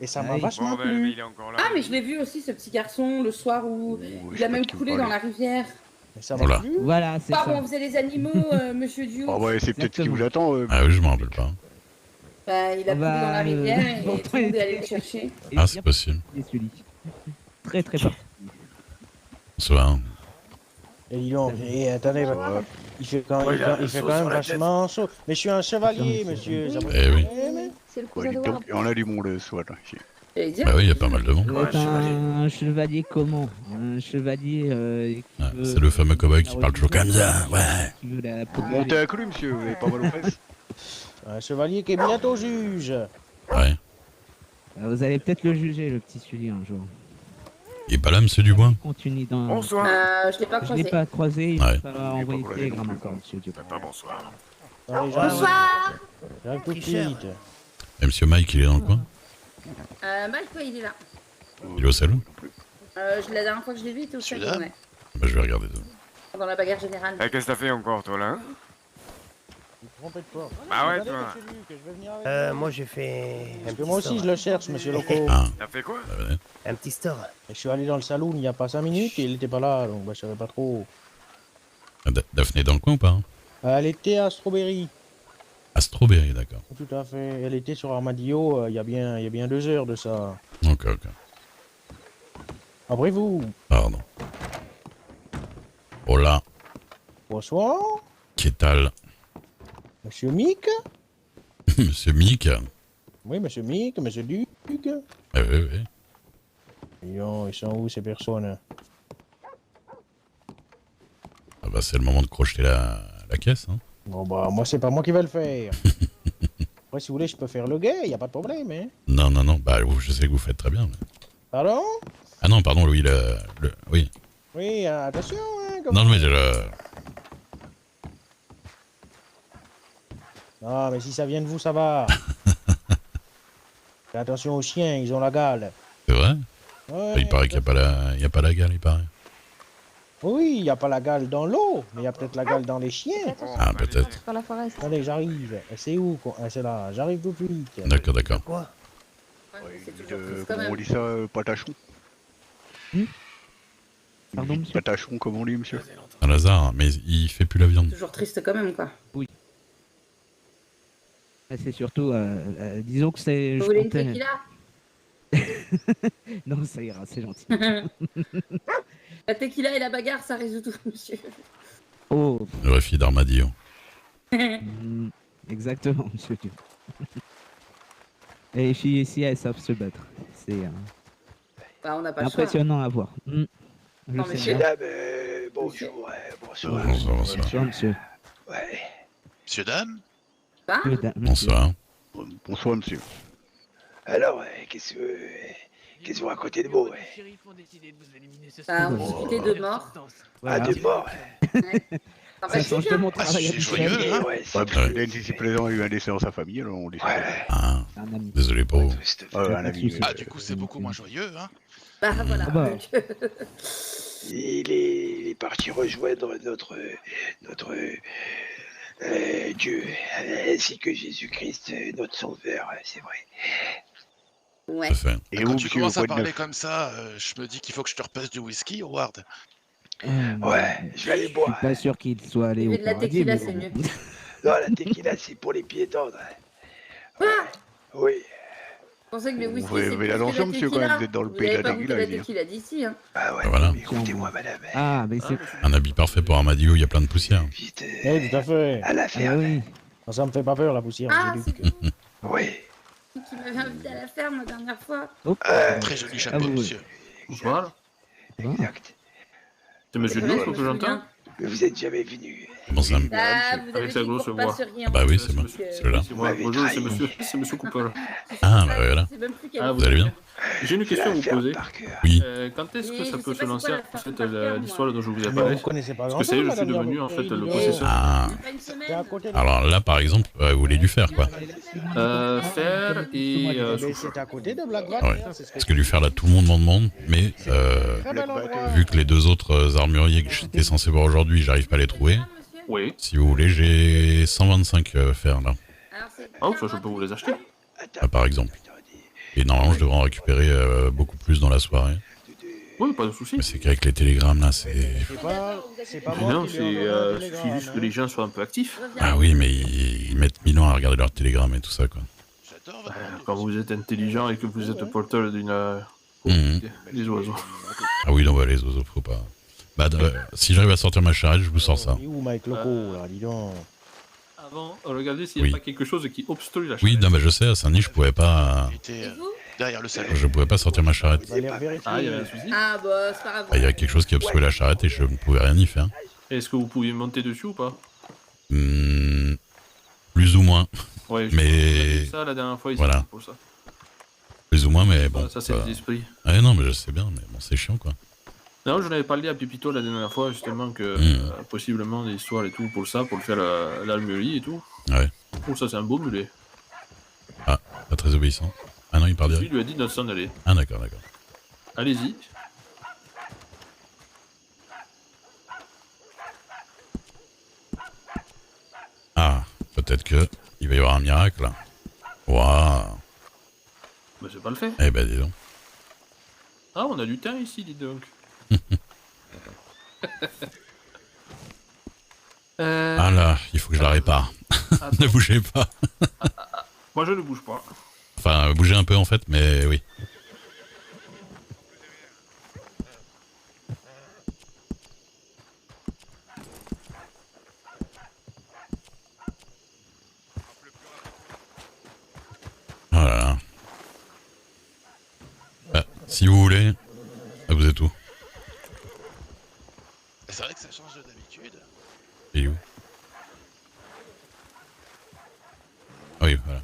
Et ça m'a vachement plu. Ah, mais je l'ai vu aussi, ce petit garçon, le soir où il a même coulé dans la rivière. Mais ça Voilà. m'a plu. Voilà, c'est Pas ça. où on faisait les animaux, monsieur Duke. Ah ouais, c'est peut-être ce qui vous attend. Ah oui, je m'en rappelle pas. Bah, il a coulé dans la rivière et tout le monde est allé le chercher. Ah, c'est possible. Très très fort. Bonsoir. Et dis donc, et attendez, il fait quand même vachement chaud. Mais je suis un chevalier, monsieur. ça vous- Eh oui. C'est le Ouais, dis donc, on a du monde ce soir. Là, ici. Bah oui, il y a pas mal de monde. Vous êtes un chevalier comment? Un chevalier qui Ah, veut... c'est le fameux cowboy qui parle toujours comme ça, ouais. Qui veut la... Montez à cru, monsieur, vous avez pas mal aux fesses. Un chevalier qui est bientôt juge. Ouais. Vous allez peut-être le juger, le petit Sully, un jour. Il est pas là, monsieur Dubois? Continue dans... Bonsoir. Je l'ai pas Je croisé. l'ai pas croisé, il Ouais. va falloir envoyer le télégramme encore, monsieur Dubois. Bonsoir. Allez, Bonsoir. j'arrive tout de suite. Et monsieur Mike, il est dans le coin? Mike, ouais, il est là. Il est au salon? La dernière fois que je l'ai vu, il était au salon, ouais. Bah, je vais regarder ça. Dans la bagarre générale. Qu'est-ce que t'as fait encore, toi, là? Trompez de porte. Bah ouais, Attendez, toi. monsieur Luc, je vais venir avec vous. Moi j'ai fait. Parce que moi aussi, je le cherche, monsieur Loco. Ah. T'as fait quoi? Bah, venez. Un petit store. Et je suis allé dans le salon il n'y a pas 5 minutes et il était pas là, donc bah, je savais pas trop. Ah, Daphné est dans le coin ou pas? Elle était à Strawberry. À Strawberry, d'accord. Tout à fait. Elle était sur Armadillo il y a bien 2 heures de ça. Ok. Après vous. Pardon. Oh là. Bonsoir. Qu'est-ce Monsieur Mick. Monsieur Mick? Oui, monsieur Mick, monsieur Duc. Oui. Ils sont où ces personnes? Ah bah, c'est le moment de crocheter la caisse, hein. Bon bah, moi c'est pas moi qui vais le faire. Après, si vous voulez, je peux faire le gay, y a pas de problème, hein. Non. Bah, je sais que vous faites très bien. Mais... Pardon? Ah non, pardon, oui, oui. Oui, attention, hein. Comme... Non, mais Non, mais si ça vient de vous, ça va. Fais attention aux chiens, ils ont la gale. C'est vrai? Ouais, Il paraît qu'il n'y a pas la gale, il paraît. Oui, il n'y a pas la gale dans l'eau, mais il y a peut-être la gale dans les chiens. Ah, peut-être. Par la forêt. Attendez, j'arrive. C'est où? C'est là, j'arrive tout de suite. D'accord. Quoi? Comment on dit ça, patachon? Pardon, monsieur? Patachon, comment on dit, monsieur? Un hasard, mais il fait plus la viande. Toujours triste quand même, quoi. Oui. C'est surtout, disons que c'est... Vous je voulez une comptais- tequila? Non, ça ira, c'est gentil. La tequila et la bagarre, ça résout tout, monsieur. Oh, Le réfi d'Armadillo. exactement, monsieur Dieu. Et les filles ici, elles savent se battre. C'est Bah, on n'a pas le choix. impressionnant à voir. Je Non, sais monsieur. bien. Bonjour, bonsoir. Bonsoir, monsieur. Ouais. Monsieur, dame? Hein? Monsieur. Bonsoir. Bonsoir, monsieur. Alors, qu'est-ce que vous racontez de beau? Bah, on discutait de mort. Voilà. Ah, de mort. Ah, bah, Ça c'est change de bien. mon Ah, travail c'est habituel. joyeux, hein? Ouais, Ouais, parce que Dane, si c'est plaisant, il y a eu un décès dans sa famille, alors on décide. Ah, Un ami. désolé pour vous. Un ami. Ah, du coup, c'est beaucoup moins joyeux, hein? Bah voilà. Ah bah. Donc, Il est parti rejoindre notre Dieu, ainsi que Jésus-Christ, notre sauveur, c'est vrai. Ouais. Et Quand où, tu monsieur, commences à quoi de parler neuf? comme ça, je me dis qu'il faut que je te repasse du whisky, Howard. Ouais, je vais aller Je boire. suis pas sûr qu'il soit allé Il au veut de la paradis, tequila, mais c'est bon. mieux. Non, la tequila, c'est pour les pieds tendres. Ouais. Oui. Je pensais que le Vous whisky, faites c'est plus que attention, la monsieur, quand même, tequila. vous êtes dans le Vous pays de n'avez la pas goûté tequila, la je veux dire. tequila d'ici, hein. Ah ouais, Voilà. mais écoutez-moi, madame. Ah, mais c'est... Un habit parfait pour Armadillo, il y a plein de poussière. Oui, tout à fait. À la Eh ferme. oui. Ça me fait pas peur, la poussière. Ah, j'ai c'est dit. vous Oui. qui m'avez invité à la ferme la dernière fois. Très joli Ah, chapeau, vous- monsieur. Voilà. Exact. C'est monsieur Ouais, Diouf, je me que j'entends souviens. Mais vous êtes jamais venu. Comment ça Ah, vous avez Avec sa dit grosse pour voix. pas se rien. Bah oui, c'est Donc, moi. C'est là. C'est moi. m'avez Bonjour, trahi. c'est monsieur Cooper. Ah, bah voilà. Je sais même plus quelle Ah, Vous allez bien? J'ai une question à vous poser. Oui. Quand est-ce que Oui, ça je peut sais se pas lancer c'est quoi en la fait ferme par cœur, l'histoire dont je vous ai Mais parlé? vous connaissez pas Parce que ça y est, je suis grand-chose, devenu en madame fait le Garbo. possesseur. Ah. Pas une semaine. C'est à côté de... Alors là, par exemple, vous voulez du fer, quoi. Fer et Mais souffle. c'est à côté de Black Rock, Ouais. ça, c'est ce que Parce que du fer, là, tout le monde m'en demande, mais Très bel endroit. vu que les deux autres armuriers que j'étais censé voir aujourd'hui, j'arrive pas à les trouver. Oui. Si vous voulez, j'ai 125 fer, là. Ah, ça, je peux vous les acheter. Par exemple. Et normalement, je devrais en récupérer beaucoup plus dans la soirée. Oui, pas de soucis. Mais c'est qu'avec les télégrammes, là, c'est... C'est pas Mais moi non, qui c'est lui ai envoyé le suffit télégramme, juste que hein. les gens soient un peu actifs. Ah oui, mais ils mettent 1000 ans à regarder leurs télégrammes et tout ça, quoi. Quand vous êtes intelligent et que vous êtes porteur d'une... Mhm. des oiseaux. Ah oui, non, bah, les oiseaux, faut pas... Bah, si j'arrive à sortir ma charrette, je vous sors ça. Il est où Mike Loco, là, dis donc. Avant, regardez s'il n'y a Oui. pas quelque chose qui obstrue la Oui, charrette. non, bah, je sais, à Saint-Denis, je pouvais pas... Derrière le salon. Je pouvais pas sortir ma charrette. On va aller vérifier. Ah, il y avait un souci. Ah, bah, c'est pas grave. Ah, il y a quelque chose qui obstruait la charrette et je ne pouvais rien y faire. Est-ce que vous pouviez monter dessus ou pas? Plus ou moins. Ouais, Mais... ça la dernière fois, ils Voilà. étaient pour ça. Plus ou moins, mais bon. Ça, c'est pas- les esprits. Ah non, mais je sais bien, mais bon, c'est chiant, quoi. Non, j'en avais parlé à Pépito la dernière fois, justement, que possiblement des histoires et tout pour ça, pour le faire l'almerie et tout. Ouais. Pour ça, c'est un beau mulet. Ah, pas très obéissant. Ah non, il part Lui, direct. lui a dit de s'en aller. Ah d'accord, d'accord. Allez-y. Ah, peut-être que il va y avoir un miracle, là. Waouh. Mais c'est pas le fait. Eh ben, dis donc. Ah, on a du temps ici, dis donc. Ah là, il faut que je la répare. Ne bougez pas. Moi, je ne bouge pas. Enfin, bougez un peu, en fait, mais oui. Oh là là. Bah, si vous voulez, ah, vous êtes où? C'est vrai que ça change d'habitude. Il est où? Ah oui, voilà.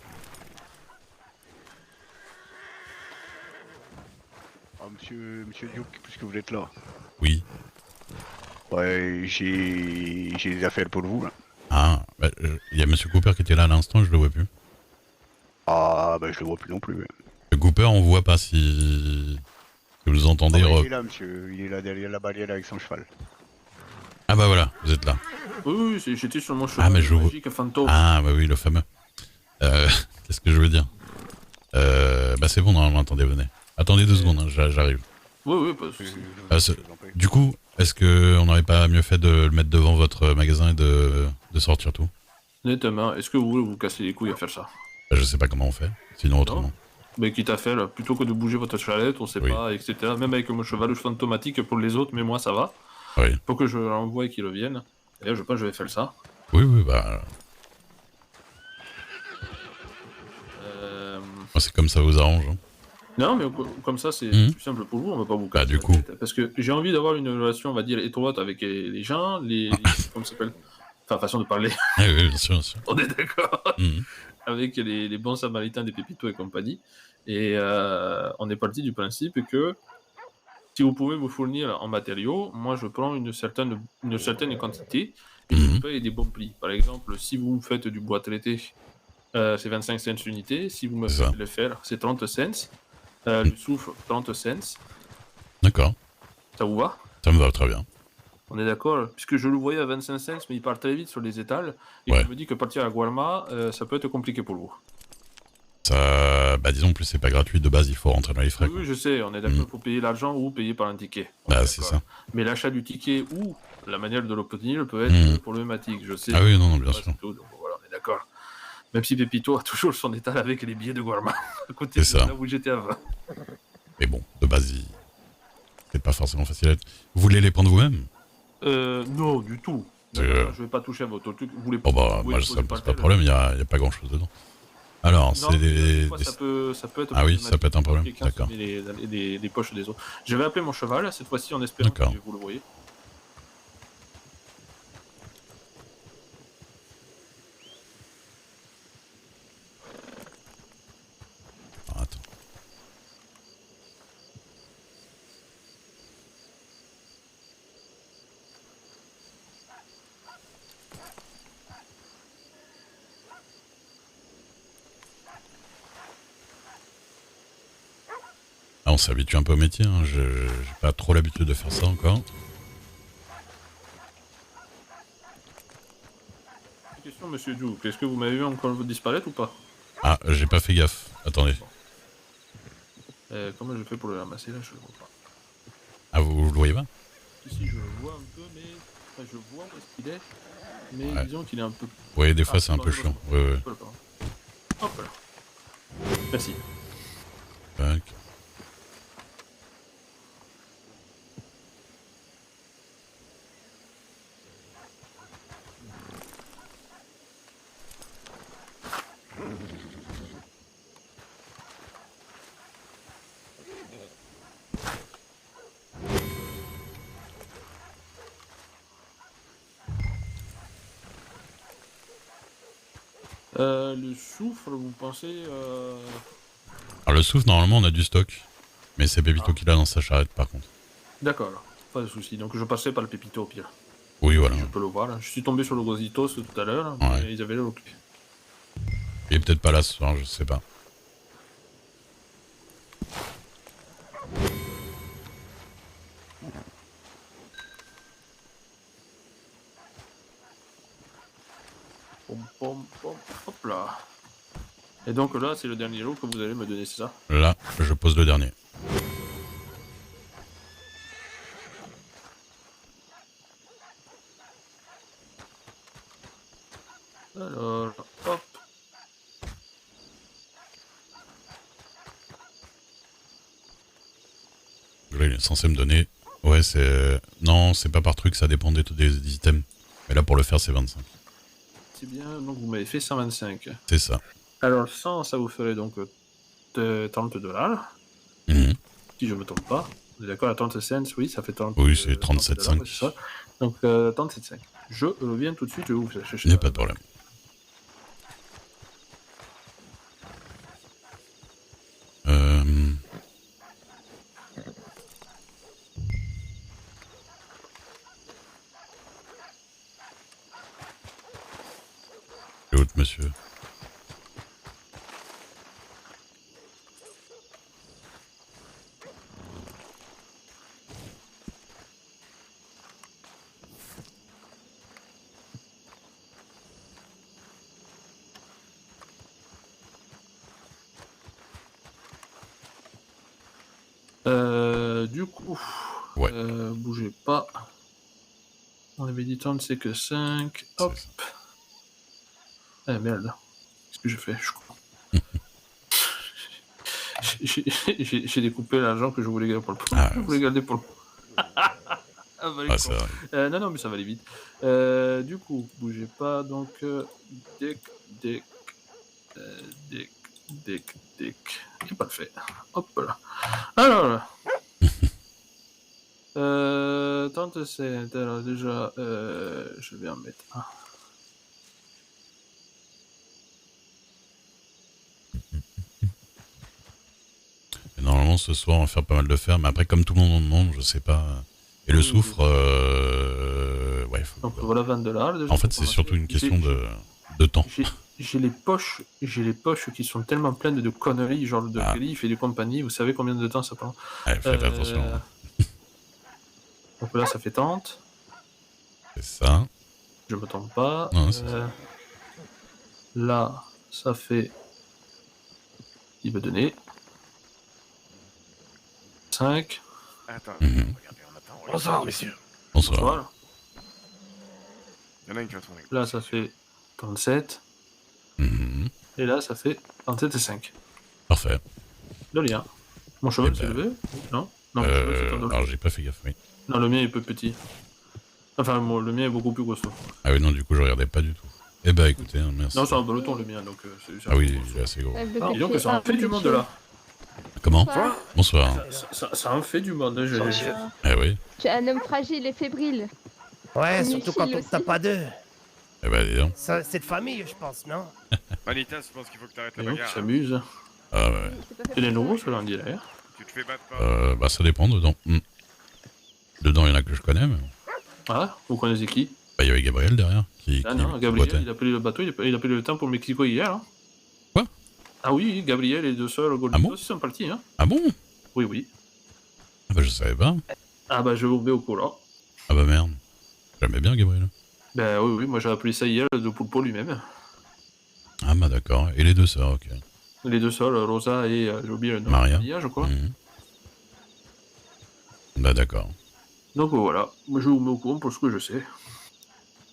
Ah, monsieur Duke, puisque vous êtes là. Oui. Ouais, j'ai des affaires pour vous, là. Ah, bah, il y a Monsieur Cooper qui était là à l'instant, je le vois plus. Ah, bah je le vois plus non plus. Ouais. Le Cooper, on voit pas si vous nous entendez. Ah, bah, il est là, monsieur. Il est là derrière la barrière avec son cheval. Ah bah voilà, vous êtes là. Oui, oui, j'étais sur mon cheval Ah mais je vois. magique fantôme. Ah bah oui, le fameux. Qu'est-ce que je veux dire? Bah c'est bon, normalement, attendez, venez. Attendez 2 secondes, hein, j'arrive. Oui, oui, parce que... Du coup, est-ce que on n'aurait pas mieux fait de le mettre devant votre magasin et de sortir tout? Honnêtement, est-ce que vous voulez vous casser les couilles à faire ça? Bah, je sais pas comment on fait, sinon autrement. Mais quitte à faire, plutôt que de bouger votre charrette, on sait pas, etc. Même avec mon cheval fantomatique pour les autres, mais moi ça va. Oui. Pour que je l'envoie et qu'il revienne. Et là, je pense que je vais faire ça. Oui, oui, bah... C'est comme ça vous arrange. Hein. Non, mais comme ça, c'est plus simple pour vous, on va pas vous casser du la coup. tête. Parce que j'ai envie d'avoir une relation, on va dire, étroite avec les gens, comment ça s'appelle? Enfin, façon de parler. Oui, oui, bien sûr, bien sûr. On est d'accord. Avec les bons samaritains des Pépito et compagnie. Et on est parti du principe que si vous pouvez me fournir en matériaux, moi je prends une certaine quantité et je paye des bons prix. Par exemple, si vous me faites du bois traité, c'est 25 cents l'unité. Si vous me faites le fer, c'est 30 cents. Le soufre, 30 cents. D'accord. Ça vous va? Ça me va très bien. On est d'accord? Puisque je le voyais à 25 cents, mais il part très vite sur les étals. Et Ouais. je me dis que partir à Guarma, ça peut être compliqué pour vous. Ça, bah disons, plus c'est pas gratuit de base, il faut rentrer dans les frais. Oui, je sais, on est d'accord, il faut payer l'argent ou payer par un ticket. Bah c'est ça. Mais l'achat du ticket ou la manière de l'obtenir peut être problématique, je sais. Ah oui, non, bien Ouais, sûr. c'est tout, donc voilà, on est d'accord. Même si Pépito a toujours son étal avec les billets de Guarma, à côté C'est de ça. là où j'étais avant. Mais bon, de base, c'est pas forcément facile à être. Vous voulez les prendre vous-même? Non, du tout. Euh, Je vais pas toucher à votre truc. Vous voulez Oh bah, vous moi, pouvez ça poser me pose par pas de terre. problème, il y a pas grand-chose dedans. Alors, Non, c'est des... fois, ça peut être Ah oui, ça peut être un problème, quelqu'un d'accord. se met les poches des autres. Je vais appeler mon cheval, cette fois-ci, en espérant que vous le voyez. Ah, attends. Ah, on s'habitue un peu au métier, hein. J'ai pas trop l'habitude de faire ça encore. Question, monsieur Duke, est-ce que vous m'avez vu encore disparaître ou pas? Ah, j'ai pas fait gaffe. Attendez. Comment je fais pour le ramasser là? Je le vois pas. Ah, vous le voyez pas? Ici, je le vois un peu, mais. Enfin, je vois où est-ce qu'il est. Mais Ouais. disons qu'il est un peu. Oui, des fois, c'est un non, peu je chiant. vois. Ouais, ouais. Hop là. Merci. Tac. Le soufre, vous pensez. Alors, le souffle, normalement, on a du stock. Mais c'est Pépito qui l'a dans sa charrette, par contre. D'accord, pas de soucis. Donc je passerai par le Pépito au pire. Oui, voilà. Je peux le voir là. Je suis tombé sur le Gositos tout à l'heure, Ouais. mais ils avaient l'air occupé. Il est peut-être pas là ce soir, je sais pas. Pom, pom, pom, hop là. Et donc là, c'est le dernier lot que vous allez me donner, c'est ça? Là, je pose le dernier. Alors, hop. Là, il est censé me donner... Ouais, c'est... Non, c'est pas par truc, ça dépend des items. Mais là, pour le faire, c'est 25. C'est bien, donc vous m'avez fait 125. C'est ça. Alors 100, ça vous ferait donc $30. Mhm. Si je me trompe pas. Vous êtes d'accord à 30 cents, oui, ça fait 30. Oui, c'est 37,5. c'est ça. Donc 37,5. Je reviens tout de suite, je vais vous chercher. Il n'y a pas de problème. Et autre monsieur. Du coup, ouais. Bougez pas. On avait dit 30, c'est que 5. Hop. Ah merde. Qu'est-ce que je fais? Je crois. J'ai découpé l'argent que je voulais garder pour le pot. Je voulais garder pour le pot. Non, mais ça va aller vite. Du coup, bougez pas. Donc, deck. J'ai pas le fait. Hop là. Alors là. 37. Alors déjà, je vais en mettre un. Et normalement, ce soir, on va faire pas mal de fer, mais après, comme tout le monde en demande, je sais pas. Et le soufre, ouais. Donc voilà $20. Déjà, en fait, c'est surtout une question de temps. J'ai les poches qui sont tellement pleines de conneries, genre de griffes et de compagnie. Vous savez combien de temps ça prend? Ouais, faites attention. Donc là, ça fait tente. C'est ça. Je me trompe pas. Non, c'est ça. Là, ça fait... Il va donner... 5. Attends, Mhm. regardez, on attend. Bonsoir, messieurs. Bonsoir. Voilà. Il y en a une qui va tourner. Là, ça fait 37. Mhm. Et là, ça fait 37 et 5. Parfait. De rien. Mon cheval Eh s'est ben, levé? Non. Non, mon cheval s'est endormi. alors j'ai pas fait gaffe, oui. Non, le mien est peu petit. Enfin, le mien est beaucoup plus costaud. Ah oui, non, du coup, je regardais pas du tout. Eh ben, écoutez, hein, merci. Non, c'est un boloton le mien, donc c'est... Ah oui, il est assez gros. Dis donc que ça en fait du monde là. Comment? Bonsoir. Ça en fait du monde. Hein, Eh oui. Tu es un homme fragile et fébrile. Ouais, Inutile surtout quand on aussi. tape à deux. Eh ben, dis donc. C'est de famille, je pense, non? Manita, je pense qu'il faut que t'arrêtes la Dis donc, bagarre. qui s'amuse. Ah ouais. Il est nouveau ce lundi là. Tu te fais battre pas. Bah, ça dépend dedans. Dedans, il y en a que je connais, mais. Ah, vous connaissez qui? Bah, il y avait Gabriel derrière. Ah non, Gabriel, il a pris le bateau, il a pris le temps pour le Mexico hier. Hein. Quoi? Ah oui, Gabriel et deux sœurs Goldito aussi sont partis. Hein. Ah bon? Oui, oui. Ah bah, je savais pas. Ah bah, je vous mets au courant. Ah bah, merde. J'aimais bien Gabriel. Ben oui, oui, moi j'ai appelé ça hier, de Poulpo lui-même. Ah bah, d'accord. Et les deux sœurs, ok. Les deux sœurs, Rosa et j'ai oublié le nom. Maria. Je crois. Mhm. Bah, d'accord. Donc voilà, moi je vous mets au courant pour ce que je sais.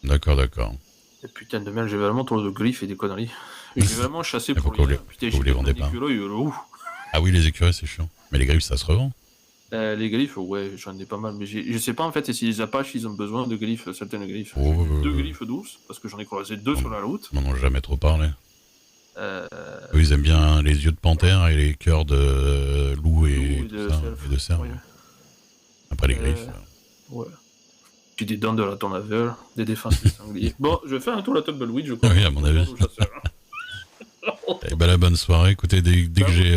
D'accord, d'accord. Et putain de merde, j'ai vraiment trop de griffes et des conneries. J'ai vraiment chassé pour pourquoi rien. vous Putain, les- vous les vendez pas? ouf. Ah oui, les écureuils, c'est chiant. Mais les griffes, ça se revend. Les griffes, ouais, j'en ai pas mal, mais je sais pas en fait si les Apaches ils ont besoin de griffes, certaines griffes. Oh, Deux griffes douces, parce que j'en ai croisé deux sur la route. Ils m'en ont jamais trop parlé. Euh, Eux, ils aiment bien les yeux de panthère et les cœurs de loup et, de tout ça, cerf. et de cerf. Ouais. Après les griffes. Ouais. J'ai des dents de la tornavelle, des défenses des sangliers. Bon, je vais faire un tour à la Tumbleweed, je crois. Oui, à mon avis. Eh ben, la bonne soirée. Écoutez, dès que j'ai...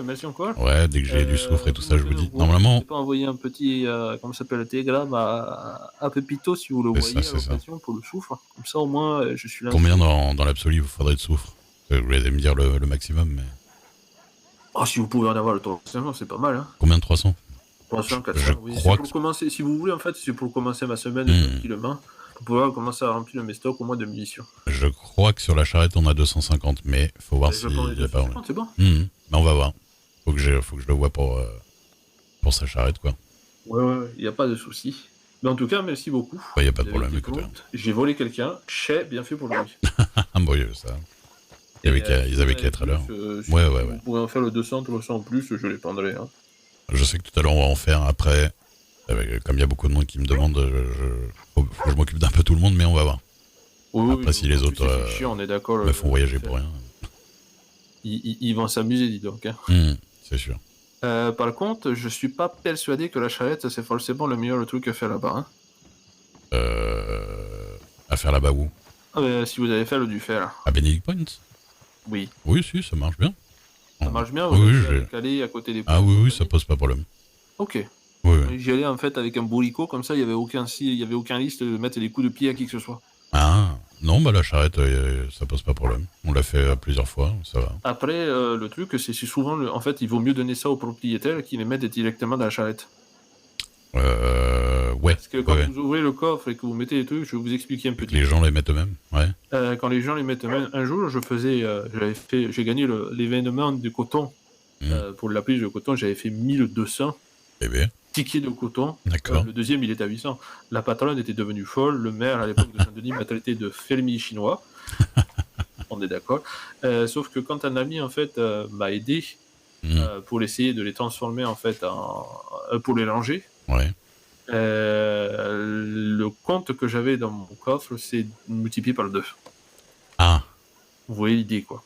Merci encore. Ouais, dès que j'ai du soufre et tout ça, je vous dis. Normalement... Je peux envoyer un petit, comment ça s'appelle, le télégramme à Pepito si vous le C'est voyez ça, à c'est ça. l'occasion pour le soufre. Comme ça, au moins, je suis là. Combien dans l'absolu vous faudrait de soufre? Vous allez me dire le maximum, mais... Oh, si vous pouvez en avoir le temps, c'est pas mal. Hein. Combien de 300? 300, 400, Je oui. crois C'est pour commencer, si vous voulez, en fait, c'est pour commencer ma semaine tranquillement. Pour pouvoir commencer à remplir mes stocks au moins de munitions. Je crois que sur la charrette, on a 250, mais faut voir Je si... prends les il y a pas... 250, c'est bon. Mais on va voir. Faut que je le vois pour sa charrette, quoi. Ouais, il n'y a pas de souci. Mais en tout cas, merci beaucoup. Il n'y a pas de Vous avez problème, été écoute. compte. J'ai volé quelqu'un, chais, bien fait pour lui. Ah bon, ça... Ils avaient qu'à être à l'heure. Si Ouais. vous pouvez en faire le 200, 300 en plus, je les prendrai. Hein. Je sais que tout à l'heure, on va en faire après. Comme il y a beaucoup de monde qui me demande, faut que je m'occupe d'un peu tout le monde, mais on va voir. Après, si les autres c'est chiant, on est d'accord, me font voyager pour rien. Ils vont s'amuser, dis donc. Hein. C'est sûr. Par contre, je suis pas persuadé que la charrette, c'est forcément le meilleur truc à faire là-bas. Hein. À faire là-bas où? Si vous avez fait le du fer. À Benedict Point? Oui. Oui, si, ça marche bien. Ça marche bien, Oui, vous oui, avez je- calé à côté des Ah oui, ça pose pas problème. Ok. Oui. J'y allais en fait avec un bourricot, comme ça il y avait aucun risque de mettre des coups de pied à qui que ce soit. Ah, non, bah la charrette, ça pose pas problème. On l'a fait plusieurs fois, ça va. Après, le truc, c'est souvent, en fait, il vaut mieux donner ça aux propriétaires qui les mettent directement dans la charrette. Ouais. Parce que quand ouais. vous ouvrez le coffre et que vous mettez les trucs, je vais vous expliquer un petit peu. Les gens les mettent eux-mêmes, ouais. Quand les gens les mettent eux-mêmes, un jour, j'ai gagné l'événement du coton. Pour la prise de coton, j'avais fait 1200 tickets de coton. D'accord. Le deuxième, il était à 800. La patronne était devenue folle. Le maire, à l'époque de Saint-Denis, m'a traité de fermier chinois. On est d'accord. Sauf que quand un ami, en fait, m'a aidé pour essayer de les transformer, en fait, pour les ranger, ouais. le compte que j'avais dans mon coffre s'est multiplié par 2. Ah. Vous voyez l'idée, quoi.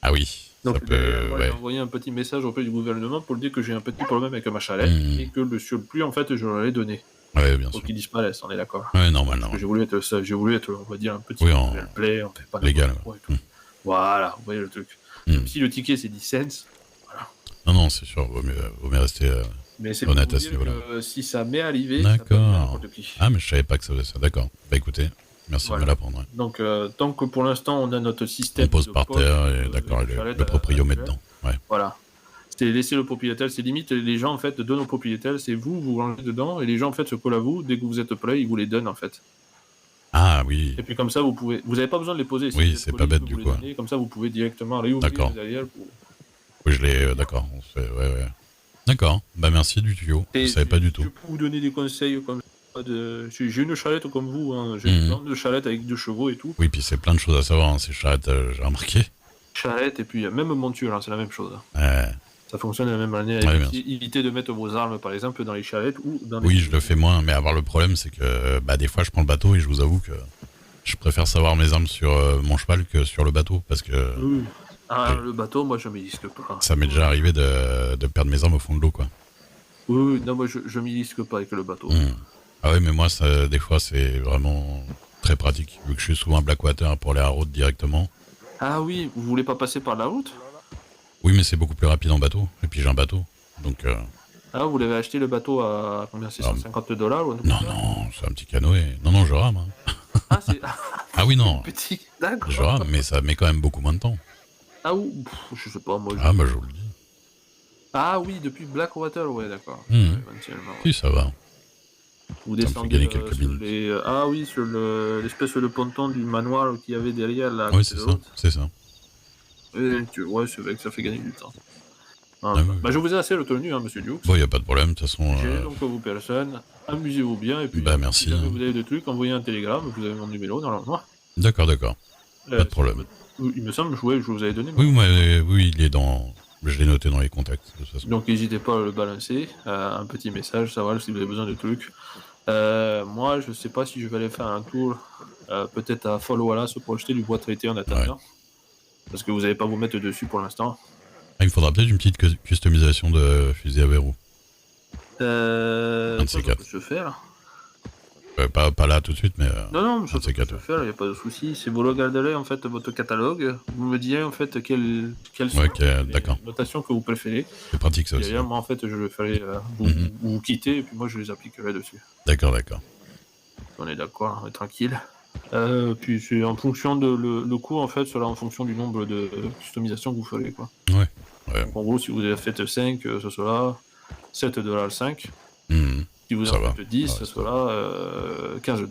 Ah oui. Donc, ça peut, moi, ouais. j'ai envoyé un petit message auprès du gouvernement pour dire que j'ai un petit problème avec ma charrette et que le surplus, en fait, je l'avais donné. Ouais, bien Pour sûr. qu'il disparaisse, on est d'accord. Ouais, normal, Parce que j'ai voulu être, on va dire, un petit Oui, en play, on fait pas légal. n'importe quoi et tout. Voilà, vous voyez le truc. Même si le ticket c'est 10 cents, Non, c'est sûr, vaut mieux rester mais c'est pour honnête vous à ce dire niveau-là. que si ça m'est arrivé, ça peut arriver à D'accord. n'importe qui. Ah, mais je savais pas que ça faisait ça. D'accord. Bah écoutez, merci Voilà. de me l'apprendre. Ouais. Donc, tant que pour l'instant on a notre système. On pose de par poche, terre et d'accord, charrette le proprio met dedans. Ouais. Voilà. C'est laisser le propriétaire, c'est limite les gens en fait donnent au propriétaire, c'est vous, vous rangez dedans, et les gens en fait se collent à vous, dès que vous êtes prêts, ils vous les donnent en fait. Ah oui. Et puis comme ça, vous n'avez pas besoin de les poser. Si Oui, vous êtes c'est poli, pas bête vous du les coup. donnez, comme ça, vous pouvez directement réouvrir D'accord. derrière. Pour... Oui, je l'ai. D'accord. On se fait. Ouais. D'accord. Bah merci du tuyau. Je savais pas du tout. Je peux vous donner des conseils comme ça. J'ai une charrette comme vous, hein. J'ai Mhm. plein de charrettes avec 2 chevaux et tout. Oui, puis c'est plein de choses à savoir. Hein, ces charrettes, j'ai remarqué. Charrette et puis même monture, hein, c'est la même chose. Ouais. Ça fonctionne de la même manière. Ouais, Évitez de mettre vos armes, par exemple, dans les charrettes ou dans les... Oui, je le fais moins, mais avoir le problème, c'est que bah, des fois, je prends le bateau et je vous avoue que je préfère savoir mes armes sur mon cheval que sur le bateau, parce que Oui. Ah, le bateau, moi, je m'y risque pas. ça m'est déjà arrivé de perdre mes armes au fond de l'eau, quoi. Oui, non, moi, je m'y risque pas avec le bateau. Ah ouais, mais moi, ça, des fois, c'est vraiment très pratique, vu que je suis souvent à Blackwater pour aller à route directement. Ah oui, vous voulez pas passer par la route? Oui, mais c'est beaucoup plus rapide en bateau, et puis j'ai un bateau, donc... Ah, vous l'avez acheté le bateau à combien? $650 ou un truc Non, comme ça non, c'est un petit canoë. Non, je rame. Hein. Ah, c'est... Ah oui, non. Petit, d'accord. Je rame, mais ça met quand même beaucoup moins de temps. Ah ou je sais pas, moi... Ah bah je vous le dis. Ah oui, depuis Blackwater, ouais, d'accord. Éventuellement, ouais. Si, ça va. Vous Ça me fait descendez gagner quelques sur minutes. les... Ah oui, sur l'espèce de ponton du manoir qu'il y avait derrière la... Oui, c'est ça, c'est ça. Ouais, c'est vrai que ça fait gagner du temps. Ah, Ah, oui. bah, je vous ai assez retenu, hein, monsieur Dukes. Bon, y a pas de problème, de toute façon... Gérez donc vos personnes, amusez-vous bien, et puis Bah, merci. si jamais vous avez des trucs, envoyez un télégramme, vous avez mon numéro normalement. D'accord. Pas de problème. Il me semble, je vous avais donné. Oui, il est dans... Je l'ai noté dans les contacts, de toute façon. Donc n'hésitez pas à le balancer, un petit message, savoir si vous avez besoin de trucs. Moi, je sais pas si je vais aller faire un tour, peut-être à Follow Wallace pour acheter du bois traité en attendant. Parce que vous n'allez pas vous mettre dessus pour l'instant. Ah, il me faudra peut-être une petite customisation de fusil à verrou. Un de ces quatre. Je fais là. Pas là tout de suite, mais... Non, un de ces quatre. je peux faire, il n'y a pas de souci. Si vous regarderez en fait votre catalogue, vous me direz en fait quelles sont les notations que vous préférez. C'est pratique ça aussi. Derrière, moi en fait je le ferai, vous quitter et puis moi je les appliquerai dessus. D'accord. On est d'accord, on est tranquille. Puis c'est en fonction de le coût en fait sera en fonction du nombre de customisations que vous ferez quoi. Ouais. Donc, en gros si vous avez fait 5, ce sera $7.5. Si vous Ça en va. faites 10, ce sera $15.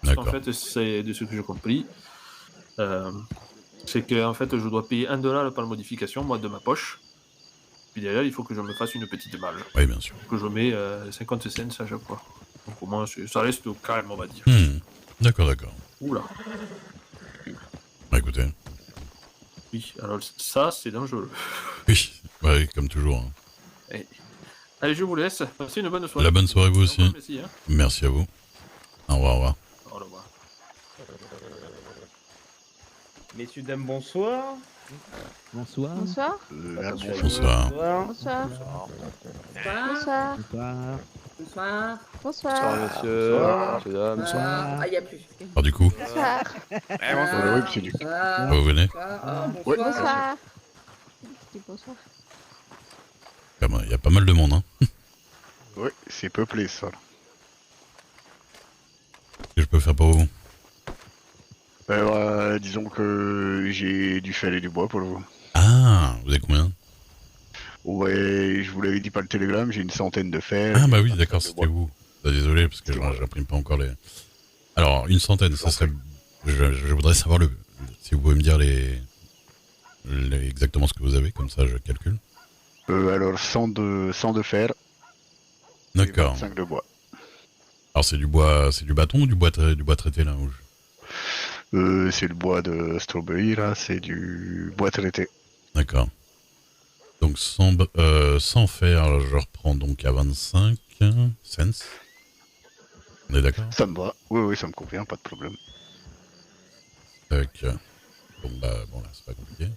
Parce qu'en fait, c'est de ce que j'ai compris, c'est que en fait, je dois payer $1 par modification, moi, de ma poche. Puis derrière, il faut que je me fasse une petite balle. Oui, bien sûr. Que je mets 50 cents à chaque fois. Donc au moins, ça reste calme, on va dire. D'accord. Oula. Bah écoutez. Oui, alors ça, c'est dangereux. Oui, comme toujours. Hein. Allez, je vous laisse. Passez une bonne soirée. La bonne soirée vous aussi. Merci, hein. Merci à vous. Au revoir. Au revoir. Messieurs, dames, bonsoir. Bonsoir. Bonsoir. Bonsoir. Bonsoir. Bonsoir. Bonsoir. Bonsoir. Bonsoir. monsieur. Monsieur, dame. Ah, il n'y a plus. Alors du coup, Bonsoir. Oui, c'est du... vous venez Bonsoir. Je dis bonsoir. Il y a pas mal de monde, hein. Ouais, c'est peuplé ça. Qu'est-ce que je peux faire pour vous? Disons que j'ai du fer et du bois pour vous. Ah, vous avez combien? Ouais, je vous l'avais dit par le télégramme, j'ai une centaine de fer. Ah bah oui, d'accord, c'était vous. Bah, désolé, parce que j'imprime pas encore les... Alors, une centaine, ça serait... Je voudrais savoir si vous pouvez me dire exactement ce que vous avez, comme ça je calcule. Alors 100 de fer. D'accord. 5 de bois. Alors c'est du bois, c'est du bâton ou du bois traité là rouge? C'est le bois de Strawberry là, c'est du bois traité. D'accord. Donc 100 fer, je reprends donc à 25 cents. On est d'accord? Ça me va. Oui, ça me convient, pas de problème. Tac. Bon là c'est pas compliqué.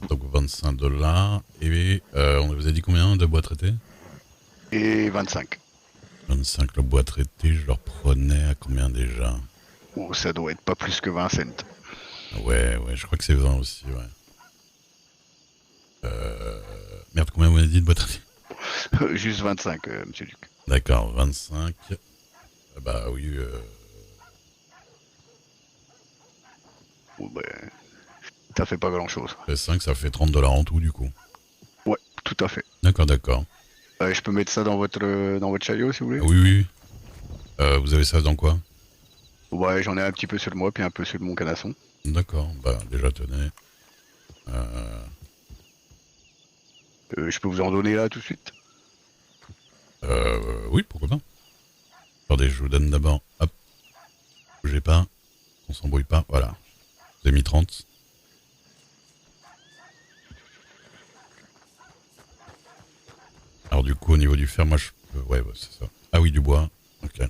Donc $25. Et on vous a dit combien de bois traité? Et 25. 25 le bois traité, je le reprenais à combien déjà? Oh, ça doit être pas plus que 20 cents. Ouais, je crois que c'est 20 aussi, ouais. Merde, combien vous avez dit de bois traité? Juste 25, monsieur Luc. D'accord, 25. Bah oui. Bon, Ça fait pas grand chose. C'est 5, ça fait 30 $ en tout du coup. Ouais, tout à fait. D'accord, d'accord. Je peux mettre ça dans votre chariot si vous voulez. Oui, oui. Vous avez ça dans quoi? Ouais, j'en ai un petit peu sur moi, puis un peu sur mon canasson. D'accord, bah déjà tenez. Je peux vous en donner là tout de suite? Oui, pourquoi pas. Attendez, je vous donne d'abord. Hop. Bougez pas. On s'embrouille pas. Voilà. J'ai mis 30. Alors du coup, au niveau du fer, moi je peux... Ouais, c'est ça. Ah oui, du bois. Ok.